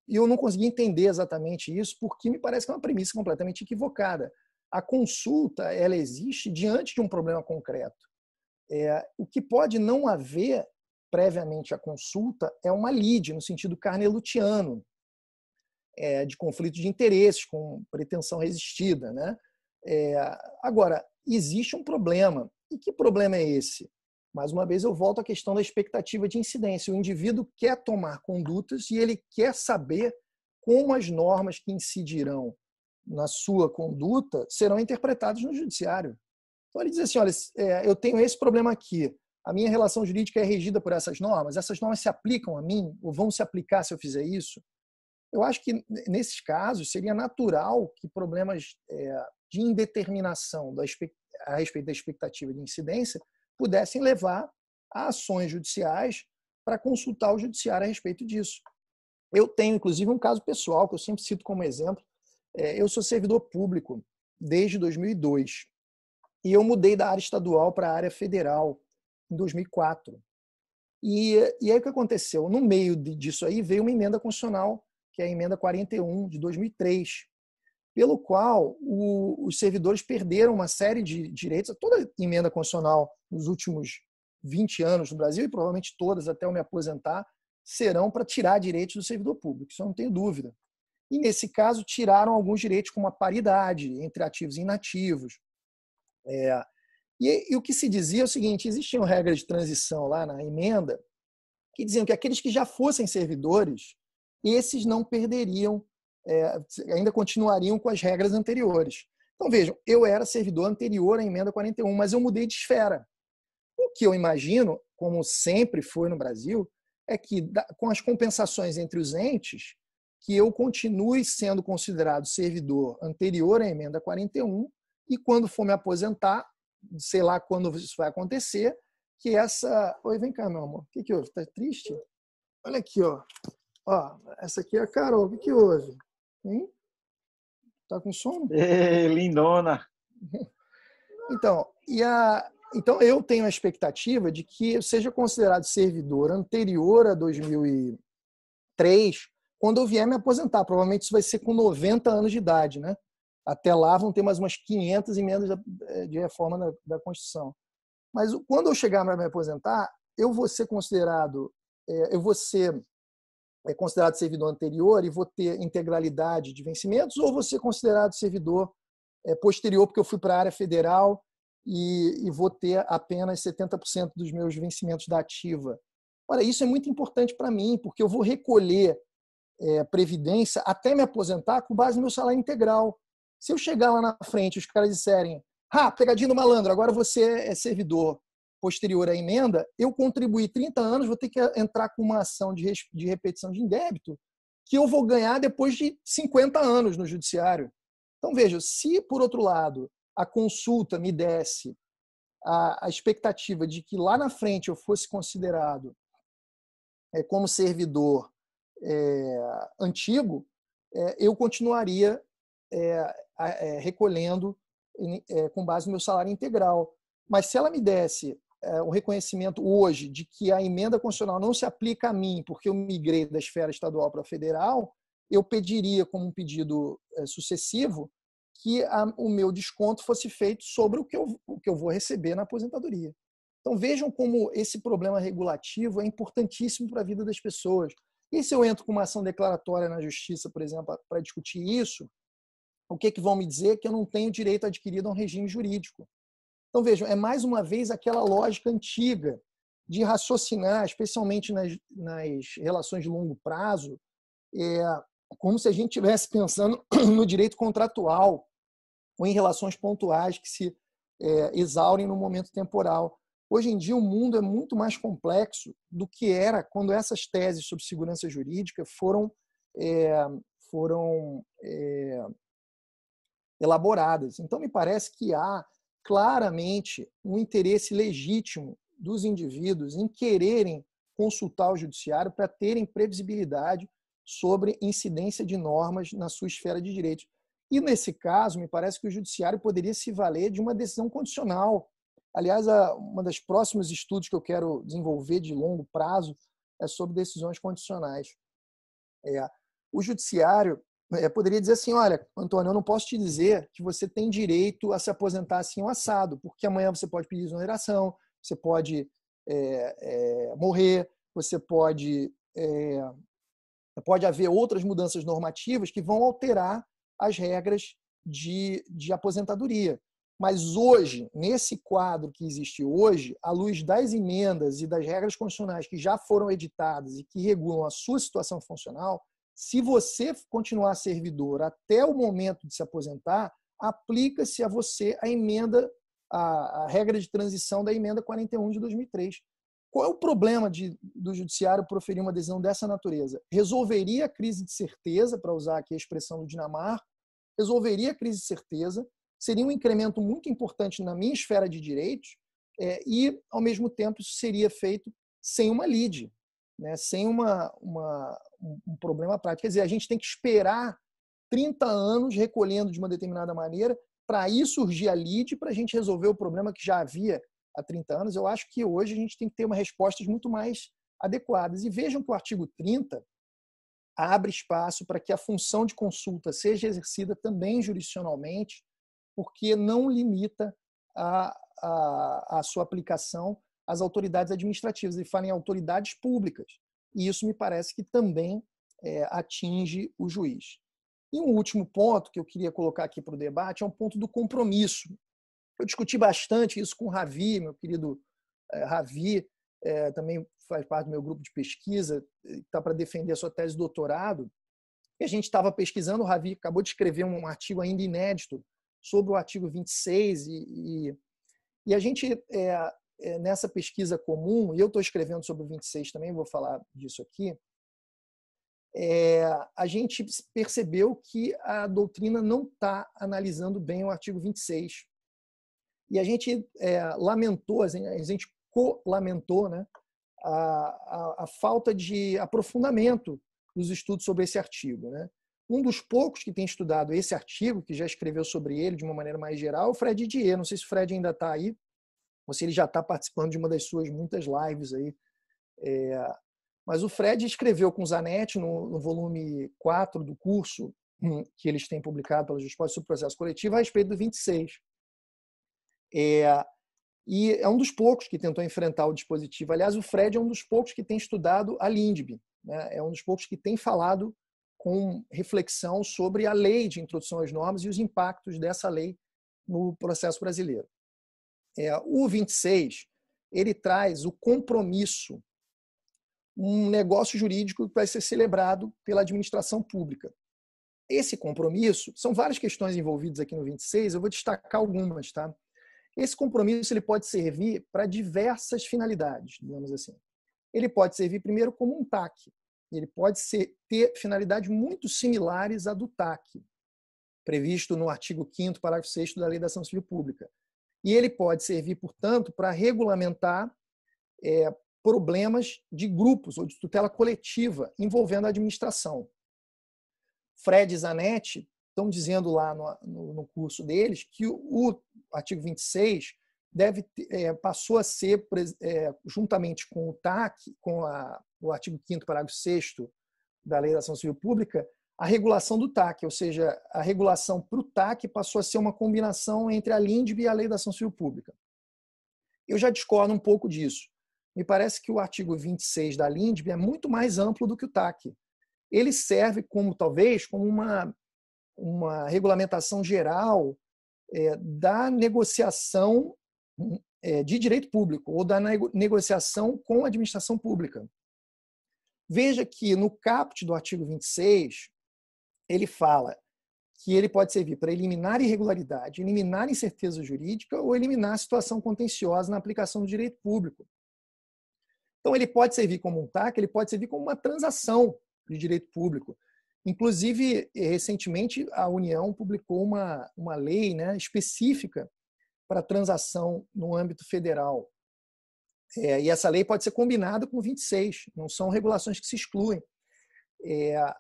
eu não consegui entender exatamente isso porque me parece que é uma premissa completamente equivocada. A consulta ela existe diante de um problema concreto. O que pode não haver previamente à consulta é uma lide, no sentido carnelutiano, de conflito de interesses, com pretensão resistida, né? Agora, existe um problema. E que problema é esse? Mais uma vez, eu volto à questão da expectativa de incidência. O indivíduo quer tomar condutas e ele quer saber como as normas que incidirão na sua conduta serão interpretadas no judiciário. Então, ele diz assim, olha, eu tenho esse problema aqui, a minha relação jurídica é regida por essas normas se aplicam a mim ou vão se aplicar se eu fizer isso? Eu acho que, nesses casos, seria natural que problemas de indeterminação a respeito da expectativa de incidência pudessem levar a ações judiciais para consultar o judiciário a respeito disso. Eu tenho, inclusive, um caso pessoal que eu sempre cito como exemplo. Eu sou servidor público desde 2002 e eu mudei da área estadual para a área federal em 2004. E aí o que aconteceu? No meio disso aí veio uma emenda constitucional, que é a emenda 41 de 2003, pelo qual os servidores perderam uma série de direitos. Toda emenda constitucional nos últimos 20 anos no Brasil, e provavelmente todas até eu me aposentar, serão para tirar direitos do servidor público, isso eu não tenho dúvida. E, nesse caso, tiraram alguns direitos, como a paridade entre ativos e inativos. E o que se dizia é o seguinte, existiam regras de transição lá na emenda que diziam que aqueles que já fossem servidores, esses não perderiam, ainda continuariam com as regras anteriores. Então, vejam, eu era servidor anterior à emenda 41, mas eu mudei de esfera. O que eu imagino, como sempre foi no Brasil, é que, com as compensações entre os entes, que eu continue sendo considerado servidor anterior à emenda 41 e, quando for me aposentar, sei lá quando isso vai acontecer, que essa... Oi, vem cá, meu amor. O que houve? Tá triste? Olha aqui, ó. Ó, essa aqui é a Carol. O que houve? Hein? Tá com sono? Ei, lindona! Então, eu tenho a expectativa de que eu seja considerado servidor anterior a 2003, quando eu vier me aposentar. Provavelmente isso vai ser com 90 anos de idade, né? Até lá vão ter mais umas 500 emendas de reforma da Constituição. Mas quando eu chegar para me aposentar, eu vou ser considerado servidor anterior e vou ter integralidade de vencimentos, ou vou ser considerado servidor posterior, porque eu fui para a área federal e vou ter apenas 70% dos meus vencimentos da ativa. Olha, isso é muito importante para mim, porque eu vou recolher previdência até me aposentar com base no meu salário integral. Se eu chegar lá na frente e os caras disserem pegadinha do malandro, agora você é servidor posterior à emenda, eu contribuí 30 anos, vou ter que entrar com uma ação de repetição de indébito que eu vou ganhar depois de 50 anos no judiciário. Então, veja, se, por outro lado, a consulta me desse a expectativa de que lá na frente eu fosse considerado como servidor antigo, eu continuaria recolhendo com base no meu salário integral. Mas se ela me desse o reconhecimento hoje de que a emenda constitucional não se aplica a mim porque eu migrei da esfera estadual para a federal, eu pediria, como um pedido sucessivo, que o meu desconto fosse feito sobre o que eu vou receber na aposentadoria. Então vejam como esse problema regulativo é importantíssimo para a vida das pessoas. E se eu entro com uma ação declaratória na justiça, por exemplo, para discutir isso, o que vão me dizer? Que eu não tenho direito adquirido a um regime jurídico. Então, vejam, é mais uma vez aquela lógica antiga de raciocinar, especialmente nas relações de longo prazo, como se a gente estivesse pensando no direito contratual ou em relações pontuais que se exaurem no momento temporal. Hoje em dia, o mundo é muito mais complexo do que era quando essas teses sobre segurança jurídica foram elaboradas. Então, me parece que há claramente um interesse legítimo dos indivíduos em quererem consultar o judiciário para terem previsibilidade sobre incidência de normas na sua esfera de direitos. E, nesse caso, me parece que o judiciário poderia se valer de uma decisão condicional. Aliás, uma das próximos estudos que eu quero desenvolver de longo prazo é sobre decisões condicionais. O judiciário poderia dizer assim, olha, Antônio, eu não posso te dizer que você tem direito a se aposentar assim ou assado, porque amanhã você pode pedir exoneração, você pode morrer, você pode haver outras mudanças normativas que vão alterar as regras de aposentadoria. Mas hoje, nesse quadro que existe hoje, à luz das emendas e das regras constitucionais que já foram editadas e que regulam a sua situação funcional, se você continuar servidor até o momento de se aposentar, aplica-se a você a emenda, a regra de transição da emenda 41 de 2003. Qual é o problema do judiciário proferir uma decisão dessa natureza? Resolveria a crise de certeza, para usar aqui a expressão do Dinamarca, resolveria a crise de certeza, seria um incremento muito importante na minha esfera de direitos e, ao mesmo tempo, isso seria feito sem uma lide, né? Sem um problema prático. Quer dizer, a gente tem que esperar 30 anos recolhendo de uma determinada maneira para aí surgir a lide para a gente resolver o problema que já havia há 30 anos. Eu acho que hoje a gente tem que ter uma respostas muito mais adequadas. E vejam que o artigo 30 abre espaço para que a função de consulta seja exercida também jurisdicionalmente, porque não limita a sua aplicação às autoridades administrativas. Ele fala em autoridades públicas. E isso me parece que também atinge o juiz. E um último ponto que eu queria colocar aqui para o debate é um ponto do compromisso. Eu discuti bastante isso com o Ravi, meu querido Ravi, também faz parte do meu grupo de pesquisa, está para defender a sua tese de doutorado. E a gente estava pesquisando, o Ravi acabou de escrever um artigo ainda inédito sobre o artigo 26 e a gente, nessa pesquisa comum, e eu estou escrevendo sobre o 26 também, vou falar disso aqui, a gente percebeu que a doutrina não está analisando bem o artigo 26. E a gente lamentou, a gente co-lamentou, né, a falta de aprofundamento dos estudos sobre esse artigo, né? Um dos poucos que tem estudado esse artigo, que já escreveu sobre ele de uma maneira mais geral, é o Fred Didier. Não sei se o Fred ainda está aí, ou se ele já está participando de uma das suas muitas lives aí. Mas o Fred escreveu com o Zanetti no volume 4 do curso que eles têm publicado pela Justiça sobre o Processo Coletivo a respeito do 26. E é um dos poucos que tentou enfrentar o dispositivo. Aliás, o Fred é um dos poucos que tem estudado a LINDB, né? É um dos poucos que tem falado com reflexão sobre a lei de introdução às normas e os impactos dessa lei no processo brasileiro. O 26, ele traz o compromisso, um negócio jurídico que vai ser celebrado pela administração pública. Esse compromisso, são várias questões envolvidas aqui no 26, eu vou destacar algumas, tá? Esse compromisso ele pode servir para diversas finalidades, digamos assim. Ele pode servir primeiro como um TAC. Ele pode ter finalidades muito similares à do TAC, previsto no artigo 5º, parágrafo 6º da Lei da Ação Civil Pública. E ele pode servir, portanto, para regulamentar problemas de grupos ou de tutela coletiva envolvendo a administração. Fred e Zanetti estão dizendo lá no curso deles que o artigo 26 passou a ser, juntamente com o TAC, com o artigo 5º, parágrafo 6º da Lei da Ação Civil Pública, a regulação do TAC, ou seja, a regulação para o TAC passou a ser uma combinação entre a LINDB e a Lei da Ação Civil Pública. Eu já discordo um pouco disso. Me parece que o artigo 26 da LINDB é muito mais amplo do que o TAC. Ele serve talvez como uma regulamentação geral da negociação de direito público ou da negociação com a administração pública. Veja que no caput do artigo 26, ele fala que ele pode servir para eliminar irregularidade, eliminar incerteza jurídica ou eliminar situação contenciosa na aplicação do direito público. Então, ele pode servir como um TAC, ele pode servir como uma transação de direito público. Inclusive, recentemente, a União publicou uma lei, né, específica para transação no âmbito federal. E essa lei pode ser combinada com o 26, não são regulações que se excluem.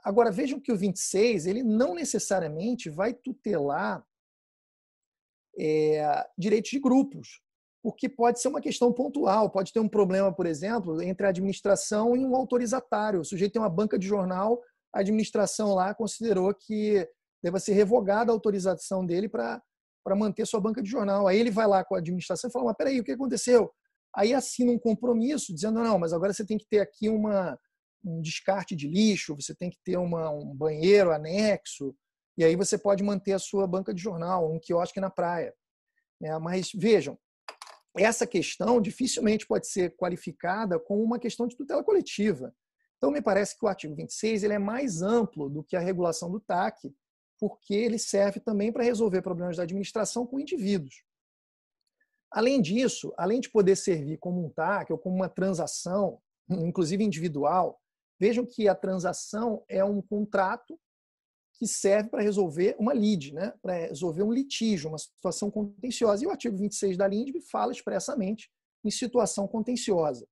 Agora, vejam que o 26 ele não necessariamente vai tutelar direitos de grupos, porque pode ser uma questão pontual, pode ter um problema, por exemplo, entre a administração e um autorizatário. O sujeito tem uma banca de jornal, a administração lá considerou que deva ser revogada a autorização dele para manter sua banca de jornal. Aí ele vai lá com a administração e fala, mas peraí, o que aconteceu? Aí assina um compromisso dizendo, não, mas agora você tem que ter aqui um descarte de lixo, você tem que ter um banheiro anexo, e aí você pode manter a sua banca de jornal, um quiosque na praia. Mas vejam, essa questão dificilmente pode ser qualificada como uma questão de tutela coletiva. Então, me parece que o artigo 26 ele é mais amplo do que a regulação do TAC, porque ele serve também para resolver problemas da administração com indivíduos. Além disso, além de poder servir como um TAC ou como uma transação, inclusive individual, vejam que a transação é um contrato que serve para resolver uma lide, né? Para resolver um litígio, uma situação contenciosa. E o artigo 26 da LINDB fala expressamente em situação contenciosa.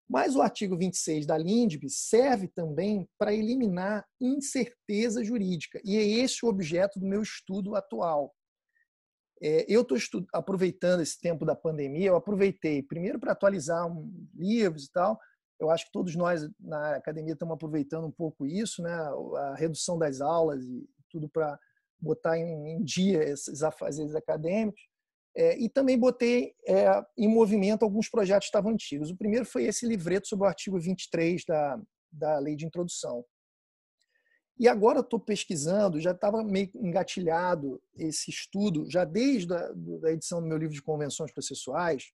Mas o artigo 26 da LINDB serve também para eliminar incerteza jurídica. E é esse o objeto do meu estudo atual. Eu estou aproveitando esse tempo da pandemia, eu aproveitei primeiro para atualizar livros e tal. Eu acho que todos nós na academia estamos aproveitando um pouco isso, né? A redução das aulas e tudo para botar em dia esses afazeres acadêmicos. E também botei em movimento alguns projetos que estavam antigos. O primeiro foi esse livreto sobre o artigo 23 da Lei de Introdução. E agora eu estou pesquisando, já estava meio engatilhado esse estudo, já desde a edição do meu livro de convenções processuais,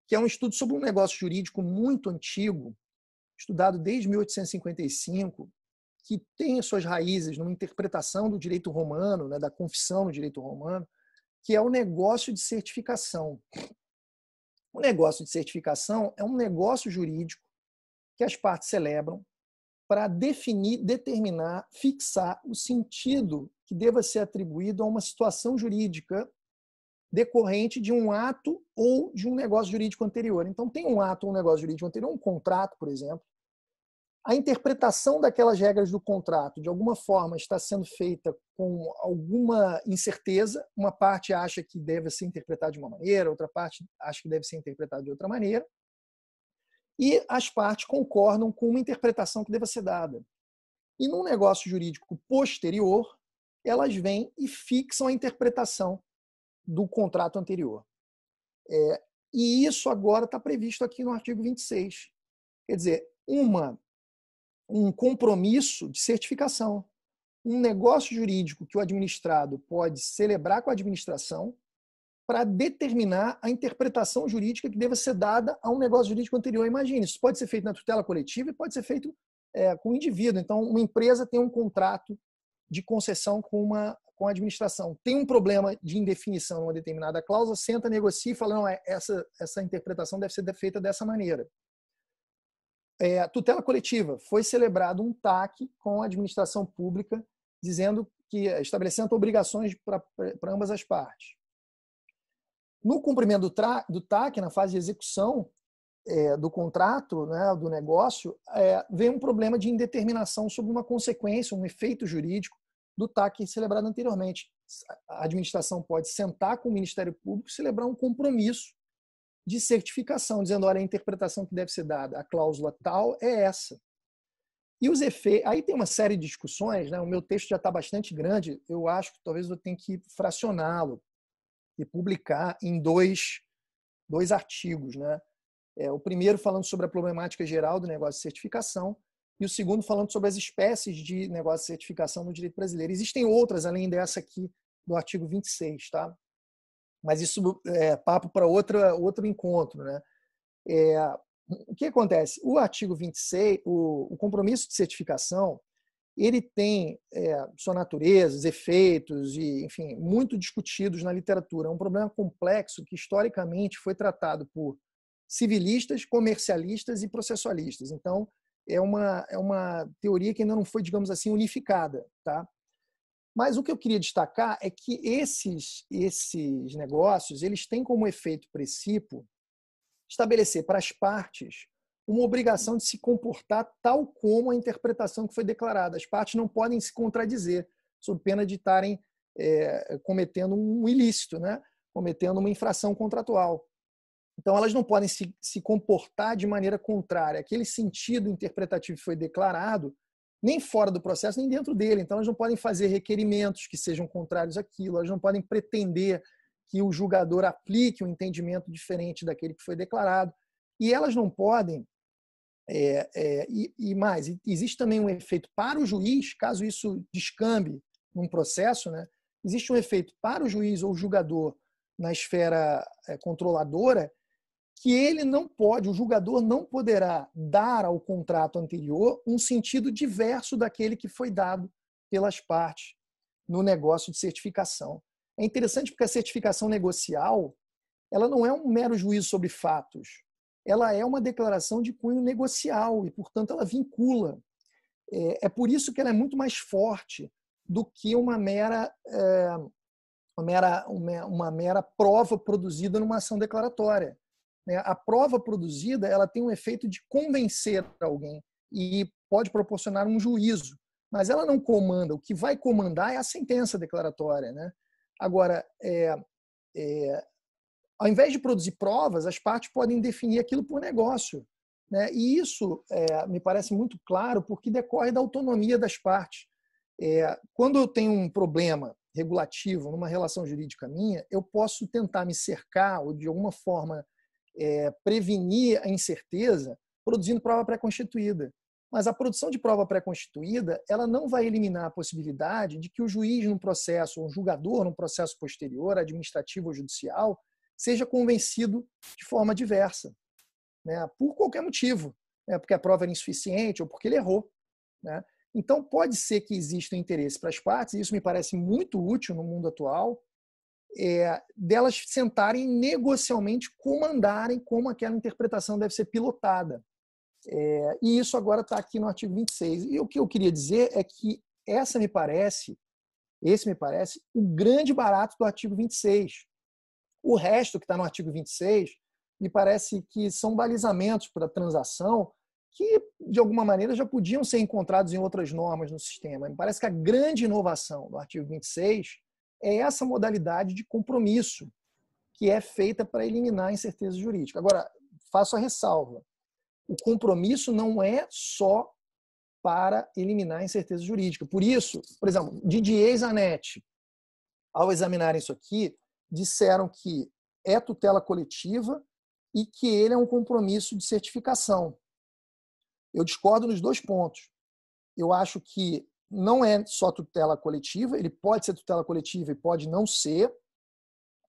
que é um estudo sobre um negócio jurídico muito antigo, estudado desde 1855, que tem as suas raízes numa interpretação do direito romano, né, da confissão no direito romano, que é o negócio de certificação. O negócio de certificação é um negócio jurídico que as partes celebram para definir, determinar, fixar o sentido que deva ser atribuído a uma situação jurídica decorrente de um ato ou de um negócio jurídico anterior. Então, tem um ato ou um negócio jurídico anterior, um contrato, por exemplo. A interpretação daquelas regras do contrato, de alguma forma, está sendo feita com alguma incerteza. Uma parte acha que deve ser interpretado de uma maneira, outra parte acha que deve ser interpretado de outra maneira. E as partes concordam com uma interpretação que deva ser dada. E num negócio jurídico posterior, elas vêm e fixam a interpretação do contrato anterior. E isso agora está previsto aqui no artigo 26. Quer dizer, um compromisso de certificação, um negócio jurídico que o administrado pode celebrar com a administração para determinar a interpretação jurídica que deva ser dada a um negócio jurídico anterior. Imagine, isso pode ser feito na tutela coletiva e pode ser feito com o indivíduo. Então, uma empresa tem um contrato de concessão com a administração. Tem um problema de indefinição numa determinada cláusula, senta, negocia e fala, não, essa interpretação deve ser feita dessa maneira. Tutela coletiva. Foi celebrado um TAC com a administração pública, estabelecendo obrigações para ambas as partes. No cumprimento do TAC, na fase de execução, do contrato, né, do negócio, vem um problema de indeterminação sobre uma consequência, um efeito jurídico do TAC celebrado anteriormente. A administração pode sentar com o Ministério Público e celebrar um compromisso de certificação, dizendo, olha, a interpretação que deve ser dada, a cláusula tal é essa. E os efeitos, aí tem uma série de discussões, né? O meu texto já está bastante grande, eu acho que talvez eu tenha que fracioná-lo e publicar em dois artigos, né? O primeiro falando sobre a problemática geral do negócio de certificação e o segundo falando sobre as espécies de negócio de certificação no direito brasileiro. Existem outras, além dessa aqui do artigo 26, tá? Mas isso é papo para outro encontro, né? O que acontece? O artigo 26, o compromisso de certificação, ele tem sua natureza, os efeitos, e, enfim, muito discutidos na literatura. É um problema complexo que, historicamente, foi tratado por civilistas, comercialistas e processualistas. Então, é uma teoria que ainda não foi, digamos assim, unificada, tá? Mas o que eu queria destacar é que esses negócios, eles têm como efeito princípio estabelecer para as partes uma obrigação de se comportar tal como a interpretação que foi declarada. As partes não podem se contradizer, sob pena de estarem cometendo um ilícito, né? Cometendo uma infração contratual. Então, elas não podem se comportar de maneira contrária. Aquele sentido interpretativo que foi declarado, nem fora do processo, nem dentro dele. Então, elas não podem fazer requerimentos que sejam contrários àquilo, elas não podem pretender que o julgador aplique um entendimento diferente daquele que foi declarado. E elas não podem, e mais, existe também um efeito para o juiz, caso isso descambe num processo, né? Existe um efeito para o juiz ou julgador na esfera controladora, que ele não pode, o julgador não poderá dar ao contrato anterior um sentido diverso daquele que foi dado pelas partes no negócio de certificação. É interessante porque a certificação negocial, ela não é um mero juízo sobre fatos, ela é uma declaração de cunho negocial e, portanto, ela vincula. É por isso que ela é muito mais forte do que uma mera prova produzida numa ação declaratória. A prova produzida, ela tem um efeito de convencer alguém e pode proporcionar um juízo, mas ela não comanda. O que vai comandar é a sentença declaratória, né? Agora, ao invés de produzir provas, as partes podem definir aquilo por negócio, né? E isso me parece muito claro porque decorre da autonomia das partes. Quando eu tenho um problema regulativo numa relação jurídica minha, eu posso tentar me cercar ou, de alguma forma, prevenir a incerteza produzindo prova pré-constituída. Mas a produção de prova pré-constituída, ela não vai eliminar a possibilidade de que o juiz num processo, ou um julgador num processo posterior, administrativo ou judicial, seja convencido de forma diversa, né? Por qualquer motivo, né? Porque a prova era insuficiente ou porque ele errou, né? Então, pode ser que exista um interesse para as partes, e isso me parece muito útil no mundo atual, delas sentarem negocialmente comandarem como aquela interpretação deve ser pilotada. E isso agora está aqui no artigo 26. E o que eu queria dizer é que esse me parece o grande barato do artigo 26. O resto que está no artigo 26 me parece que são balizamentos para a transação que, de alguma maneira, já podiam ser encontrados em outras normas no sistema. Me parece que a grande inovação do artigo 26 é essa modalidade de compromisso que é feita para eliminar a incerteza jurídica. Agora, faço a ressalva. O compromisso não é só para eliminar a incerteza jurídica. Por isso, por exemplo, Didier e Zanetti, ao examinarem isso aqui, disseram que é tutela coletiva e que ele é um compromisso de certificação. Eu discordo nos dois pontos. Eu acho que não é só tutela coletiva, ele pode ser tutela coletiva e pode não ser.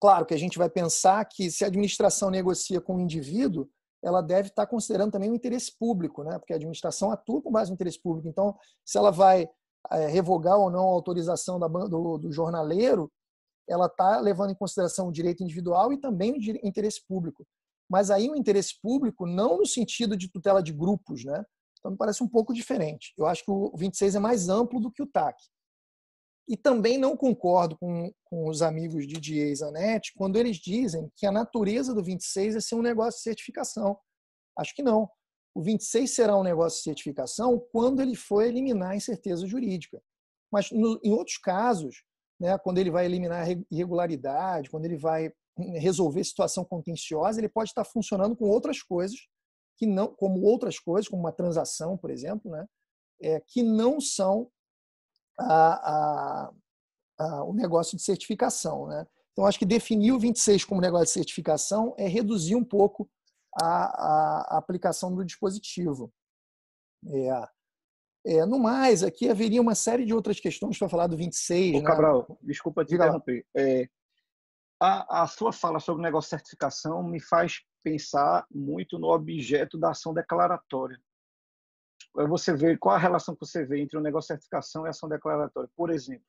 Claro que a gente vai pensar que se a administração negocia com o indivíduo, ela deve estar considerando também o interesse público, né? Porque a administração atua com base no interesse público. Então, se ela vai revogar ou não a autorização do jornaleiro, ela está levando em consideração o direito individual e também o interesse público. Mas aí o interesse público não no sentido de tutela de grupos, né? Então, me parece um pouco diferente. Eu acho que o 26 é mais amplo do que o TAC. E também não concordo com os amigos de Didier e Zanetti quando eles dizem que a natureza do 26 é ser um negócio de certificação. Acho que não. O 26 será um negócio de certificação quando ele for eliminar a incerteza jurídica. Mas em outros casos, né, quando ele vai eliminar a irregularidade, quando ele vai resolver situação contenciosa, ele pode estar funcionando com outras coisas, que não, como outras coisas, como uma transação, por exemplo, né, que não são o negócio de certificação, né? Então, acho que definir o 26 como negócio de certificação é reduzir um pouco a aplicação do dispositivo. No mais, aqui haveria uma série de outras questões para falar do 26. Ô, Cabral, desculpa te Diga lá. interromper. A sua fala sobre o negócio de certificação me faz pensar muito no objeto da ação declaratória. Você vê qual a relação que você vê entre o negócio de certificação e a ação declaratória. Por exemplo,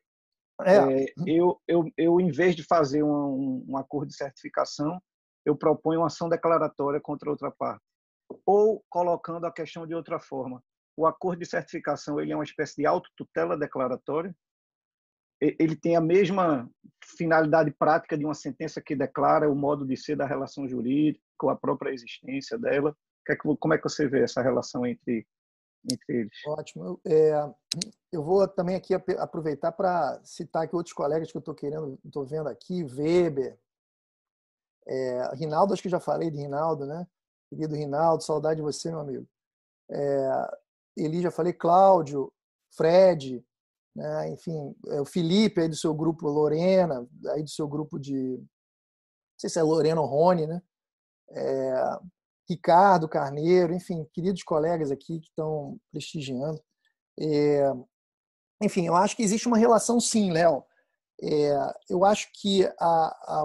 eu em vez de fazer um acordo de certificação, eu proponho uma ação declaratória contra outra parte. Ou, colocando a questão de outra forma, o acordo de certificação ele é uma espécie de autotutela declaratória, ele tem a mesma finalidade prática de uma sentença que declara o modo de ser da relação jurídica, ou a própria existência dela. Como é que você vê essa relação entre eles? Ótimo. Eu vou também aqui aproveitar para citar aqui outros colegas que eu estou vendo aqui, Weber, Rinaldo, acho que já falei de Rinaldo, né? Querido Rinaldo, saudade de você, meu amigo. Eli, já falei, Cláudio, Fred, né? Enfim, o Felipe aí do seu grupo, Lorena, aí do seu grupo de, não sei se é Lorena ou Rony, né? Ricardo Carneiro, enfim, queridos colegas aqui que estão prestigiando. Enfim, eu acho que existe uma relação sim, Léo. Eu acho que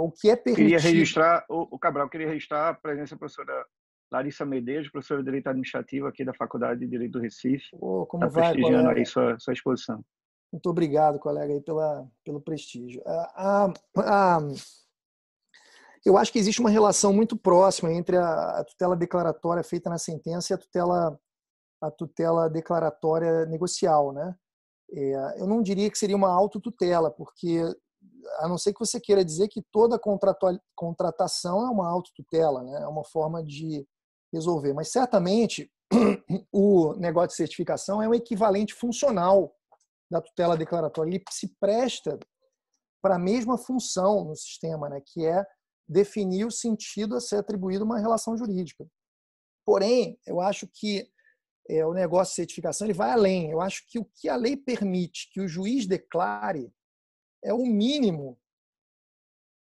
o que é permitido... Queria registrar, o Cabral, queria registrar a presença da professora Larissa Medeiros, professora de Direito Administrativo aqui da Faculdade de Direito do Recife. Como está vai, prestigiando colega? aí sua exposição. Muito obrigado, colega, aí pelo prestígio. Eu acho que existe uma relação muito próxima entre a tutela declaratória feita na sentença e a tutela declaratória negocial, né? Eu não diria que seria uma autotutela, porque a não ser que você queira dizer que toda contratação é uma autotutela, né? É uma forma de resolver. Mas certamente o negócio de certificação é um equivalente funcional da tutela declaratória. Ele se presta para a mesma função no sistema, né? Que é definir o sentido a ser atribuído a uma relação jurídica. Porém, eu acho que o negócio de certificação ele vai além. Eu acho que o que a lei permite que o juiz declare é o mínimo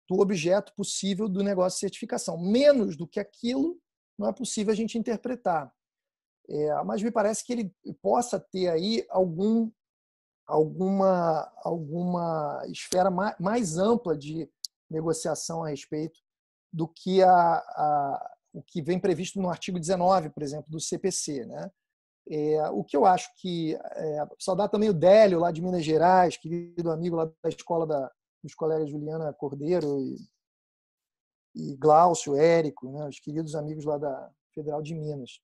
do objeto possível do negócio de certificação. Menos do que aquilo não é possível a gente interpretar. Mas me parece que ele possa ter aí alguma esfera mais ampla de negociação a respeito do que o que vem previsto no artigo 19, por exemplo, do CPC, né? O que eu acho que... saudar também o Délio, lá de Minas Gerais, querido amigo lá da escola dos colegas Juliana Cordeiro e Glaucio, Érico, né? Os queridos amigos lá da Federal de Minas.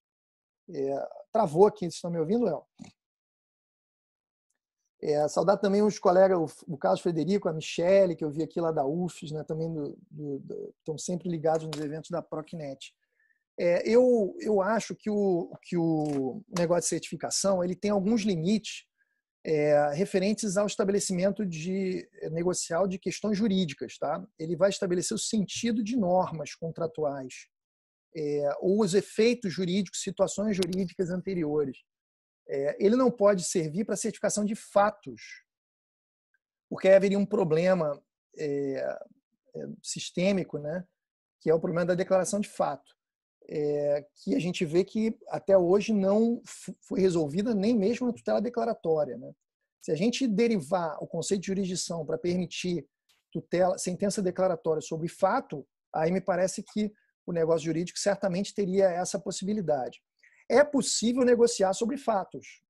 Travou aqui, vocês estão me ouvindo, Léo? Saudar também os colegas, o Carlos Frederico, a Michele, que eu vi aqui lá da UFES, né? Também estão sempre ligados nos eventos da Procnet. Eu acho que o negócio de certificação ele tem alguns limites referentes ao estabelecimento negocial de questões jurídicas. Tá? Ele vai estabelecer o sentido de normas contratuais ou os efeitos jurídicos, situações jurídicas anteriores. Ele não pode servir para certificação de fatos, porque aí haveria um problema sistêmico, né? Que é o problema da declaração de fato. Que a gente vê que até hoje não foi resolvida nem mesmo na tutela declaratória. Né? Se a gente derivar o conceito de jurisdição para permitir sentença declaratória sobre fato, aí me parece que o negócio jurídico certamente teria essa possibilidade. É possível negociar sobre fatos.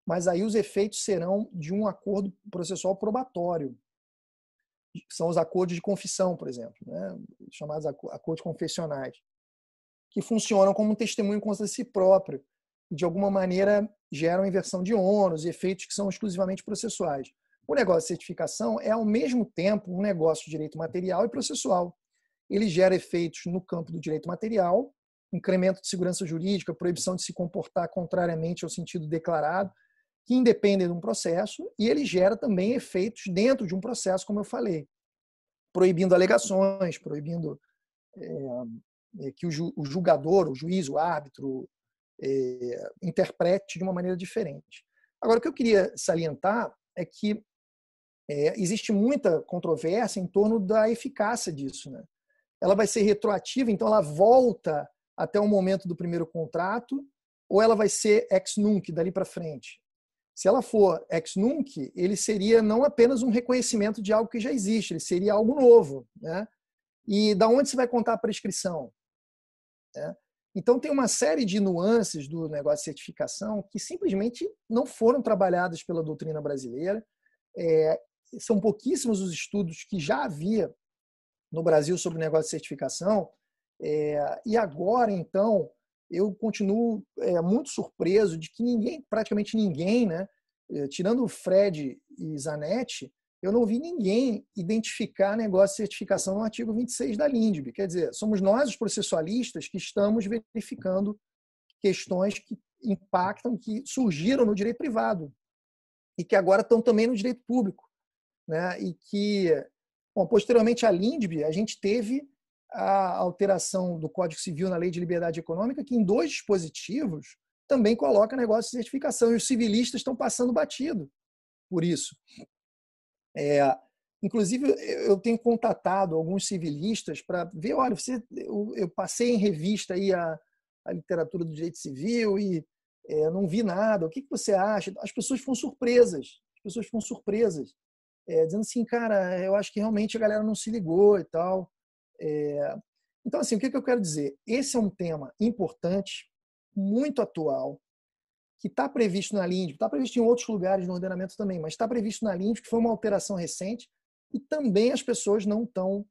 Mas aí os efeitos serão de um acordo processual probatório. São os acordos de confissão, por exemplo, né? Chamados acordos confessionais, que funcionam como um testemunho contra si próprio e, de alguma maneira, geram inversão de ônus e efeitos que são exclusivamente processuais. O negócio de certificação é, ao mesmo tempo, um negócio de direito material e processual. ele gera efeitos no campo do direito material, incremento de segurança jurídica, proibição de se comportar contrariamente ao sentido declarado, que independem de um processo, e ele gera também efeitos dentro de um processo, como eu falei, proibindo alegações, proibindo que o julgador, o juiz, o árbitro, interprete de uma maneira diferente. Agora, o que eu queria salientar é que existe muita controvérsia em torno da eficácia disso, né? Ela vai ser retroativa, então ela volta até o momento do primeiro contrato, ou ela vai ser ex nunc, dali para frente. Se ela for ex nunc, ele seria não apenas um reconhecimento de algo que já existe, ele seria algo novo, né? E da onde você vai contar a prescrição? Né? Então, tem uma série de nuances do negócio de certificação que simplesmente não foram trabalhadas pela doutrina brasileira. São pouquíssimos os estudos que já havia no Brasil sobre o negócio de certificação. E agora, então, eu continuo muito surpreso de que ninguém, praticamente ninguém, né, tirando o Fred e Zanetti, eu não vi ninguém identificar negócio de certificação no artigo 26 da LINDB. Quer dizer, somos nós, os processualistas, que estamos verificando questões que impactam, que surgiram no direito privado e que agora estão também no direito público, né? E que, bom, posteriormente à LINDB, a gente teve a alteração do Código Civil na Lei de Liberdade Econômica, que em 2 dispositivos também coloca negócio de certificação, e os civilistas estão passando batido por isso. Inclusive, eu tenho contatado alguns civilistas para ver, olha, eu passei em revista aí a literatura do direito civil e não vi nada, o que você acha? As pessoas ficam surpresas, dizendo assim, cara, eu acho que realmente a galera não se ligou e tal. Então, assim, o que eu quero dizer? Esse é um tema importante, muito atual, que está previsto na LINDB, está previsto em outros lugares no ordenamento também, mas está previsto na LINDB, que foi uma alteração recente, e também as pessoas não estão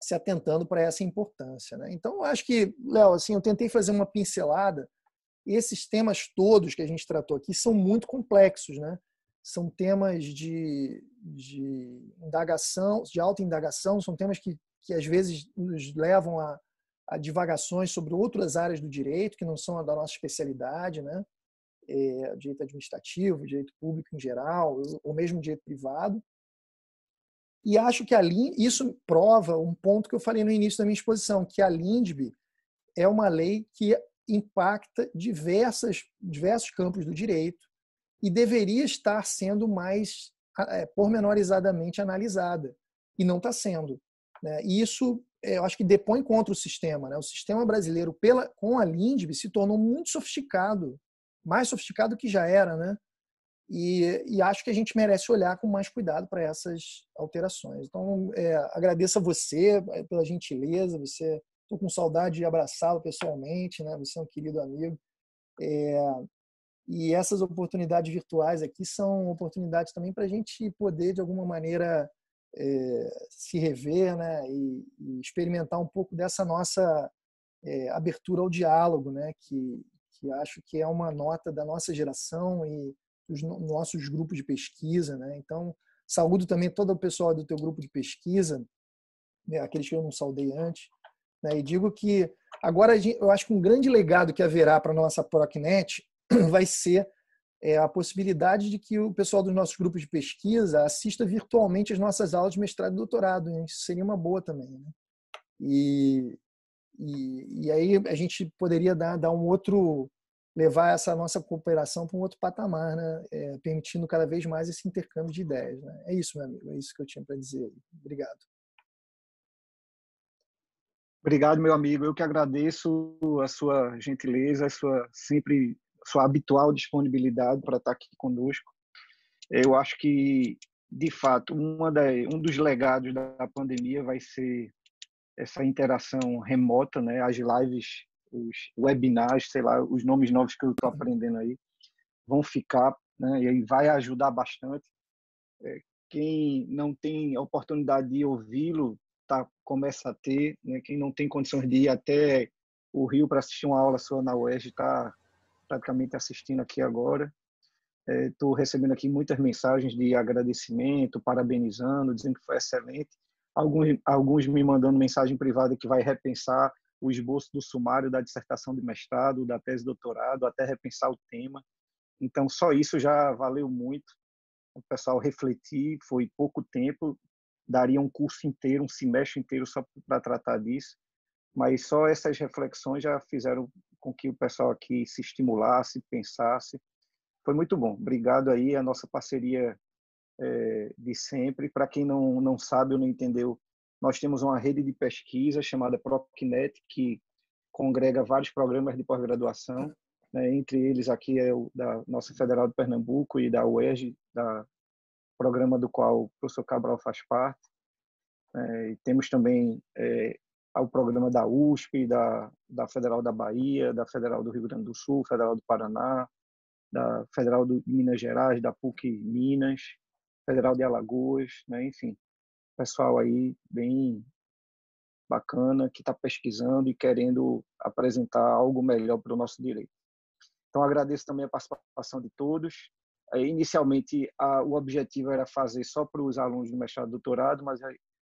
se atentando para essa importância, né? Então, eu acho que, Léo, assim, eu tentei fazer uma pincelada. Esses temas todos que a gente tratou aqui são muito complexos, né? São temas de indagação, de autoindagação, são temas que às vezes nos levam a divagações sobre outras áreas do direito, que não são da nossa especialidade, né? Direito administrativo, direito público em geral, ou mesmo direito privado. E acho que isso prova um ponto que eu falei no início da minha exposição, que a LINDB é uma lei que impacta diversos campos do direito e deveria estar sendo mais pormenorizadamente analisada, e não está sendo, né? E isso, eu acho que depõe contra o sistema, né? O sistema brasileiro, com a LINDB, se tornou muito sofisticado, mais sofisticado que já era, né? E acho que a gente merece olhar com mais cuidado para essas alterações. Então, agradeço a você pela gentileza. Estou com saudade de abraçá-lo pessoalmente, né? Você é um querido amigo. E essas oportunidades virtuais aqui são oportunidades também para a gente poder, de alguma maneira, se rever, né? E experimentar um pouco dessa nossa abertura ao diálogo, né? Que acho que é uma nota da nossa geração e dos nossos grupos de pesquisa, né? Então, saúdo também todo o pessoal do teu grupo de pesquisa, né? Aqueles que eu não saudei antes, né? E digo que agora eu acho que um grande legado que haverá para a nossa Procnet vai ser a possibilidade de que o pessoal dos nossos grupos de pesquisa assista virtualmente as nossas aulas de mestrado e doutorado, né? Isso seria uma boa também, né? E aí a gente poderia dar um outro, levar essa nossa cooperação para um outro patamar, né? Permitindo cada vez mais esse intercâmbio de ideias, né? É isso, meu amigo, é isso que eu tinha para dizer. Obrigado. Obrigado, meu amigo. Eu que agradeço a sua gentileza, sua habitual disponibilidade para estar aqui conosco. Eu acho que, de fato, um dos legados da pandemia vai ser essa interação remota, né? As lives, os webinars, sei lá, os nomes novos que eu estou aprendendo aí, vão ficar, né? E aí vai ajudar bastante. Quem não tem a oportunidade de ouvi-lo, começa a ter, né? Quem não tem condições de ir até o Rio para assistir uma aula sua na UERJ está praticamente assistindo aqui agora. Estou recebendo aqui muitas mensagens de agradecimento, parabenizando, dizendo que foi excelente. alguns me mandando mensagem privada que vai repensar o esboço do sumário da dissertação de mestrado, da tese de doutorado, até repensar o tema. Então, só isso já valeu muito. O pessoal refletir, foi pouco tempo, daria um curso inteiro, um semestre inteiro só para tratar disso, mas só essas reflexões já fizeram com que o pessoal aqui se estimulasse, pensasse. Foi muito bom. Obrigado aí, a nossa parceria de sempre. Para quem não sabe ou não entendeu, nós temos uma rede de pesquisa chamada ProcNet, que congrega vários programas de pós-graduação, né? Entre eles aqui é o da nossa Federal de Pernambuco e da UERJ, da programa do qual o professor Cabral faz parte. E temos também o programa da USP, da Federal da Bahia, da Federal do Rio Grande do Sul, Federal do Paraná, da Federal de Minas Gerais, da PUC Minas, Federal de Alagoas, né? Enfim, pessoal aí bem bacana que está pesquisando e querendo apresentar algo melhor para o nosso direito. Então, agradeço também a participação de todos. Inicialmente, o objetivo era fazer só para os alunos do mestrado e doutorado, mas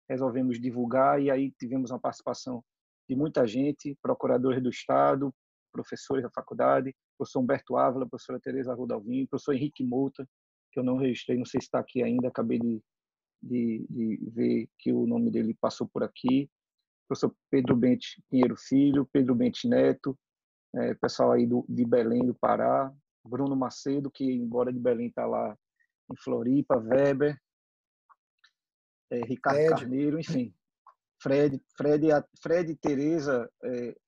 resolvemos divulgar e aí tivemos uma participação de muita gente, procuradores do Estado, professores da faculdade, professor Humberto Ávila, professora Tereza Arruda Alvim, professor Henrique Mouta, que eu não registrei, não sei se está aqui ainda, acabei de ver que o nome dele passou por aqui, professor Pedro Bente Pinheiro Filho, Pedro Bente Neto, pessoal aí de Belém, do Pará, Bruno Macedo, que embora de Belém está lá em Floripa, Weber, Ricardo Carneiro, enfim, Fred e Tereza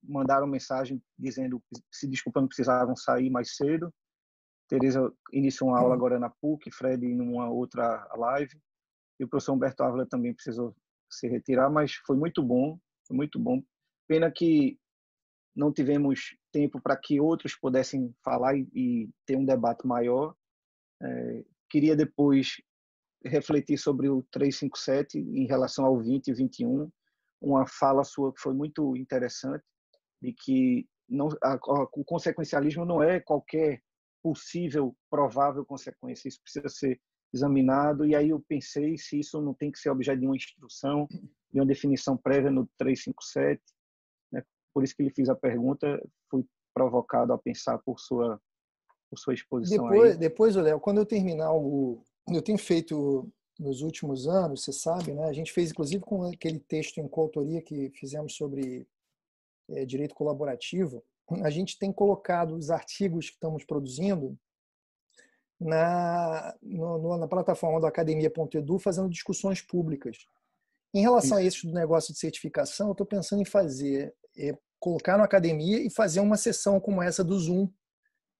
mandaram mensagem dizendo, se desculpando, precisavam sair mais cedo. Tereza iniciou uma aula agora na PUC, Fred em uma outra live, e o professor Humberto Ávila também precisou se retirar, mas foi muito bom, foi muito bom. Pena que não tivemos tempo para que outros pudessem falar e ter um debate maior. Queria depois refletir sobre o 357 em relação ao 20 e 21, uma fala sua que foi muito interessante, de que o consequencialismo não é qualquer possível, provável consequência, isso precisa ser examinado, e aí eu pensei se isso não tem que ser objeto de uma instrução, de uma definição prévia no 357, né? Por isso que ele fez a pergunta, fui provocado a pensar por sua exposição aí. Depois, Léo, quando eu terminar eu tenho feito nos últimos anos, você sabe, né? A gente fez inclusive com aquele texto em coautoria que fizemos sobre direito colaborativo, a gente tem colocado os artigos que estamos produzindo na plataforma do academia.edu, fazendo discussões públicas. Em relação a esse negócio de certificação, eu estou pensando em colocar no academia e fazer uma sessão como essa do Zoom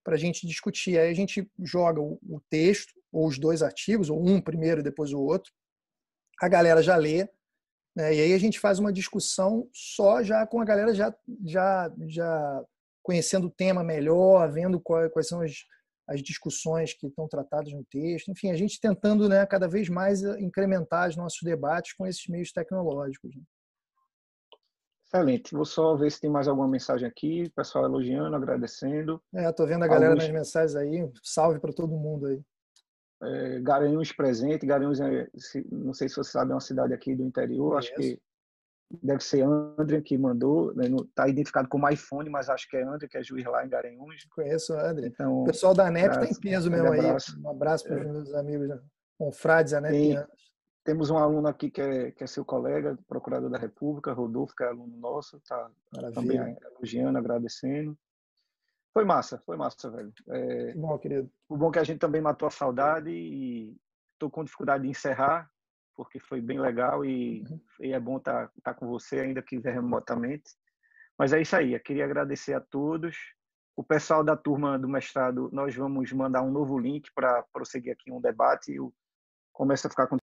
para a gente discutir. Aí a gente joga o texto, ou os dois artigos, ou um primeiro e depois o outro. A galera já lê, né? E aí a gente faz uma discussão só já com a galera já conhecendo o tema melhor, vendo quais são as discussões que estão tratadas no texto. Enfim, a gente tentando, né, cada vez mais incrementar os nossos debates com esses meios tecnológicos. Né? Excelente. Vou só ver se tem mais alguma mensagem aqui. O pessoal elogiando, agradecendo. Estou vendo a galera nas mensagens aí. Salve para todo mundo aí. Garanhuns presente. Garanhuns, não sei se você sabe, é uma cidade aqui do interior. Acho que deve ser André que mandou. Está identificado como iPhone, mas acho que é André, que é juiz lá em Garanhuns. Conheço o André. Então, o pessoal da ANEP está em peso mesmo abraço. aí. Um abraço para os meus amigos confrades anepianos. Temos um aluno aqui que é seu colega, procurador da República, Rodolfo, que é aluno nosso, está também elogiando, agradecendo. Foi massa, velho. Que bom, querido. O bom é que a gente também matou a saudade e estou com dificuldade de encerrar, porque foi bem legal e é bom estar com você, ainda que remotamente. Mas é isso aí, eu queria agradecer a todos. O pessoal da turma do mestrado, nós vamos mandar um novo link para prosseguir aqui um debate. Começa a ficar com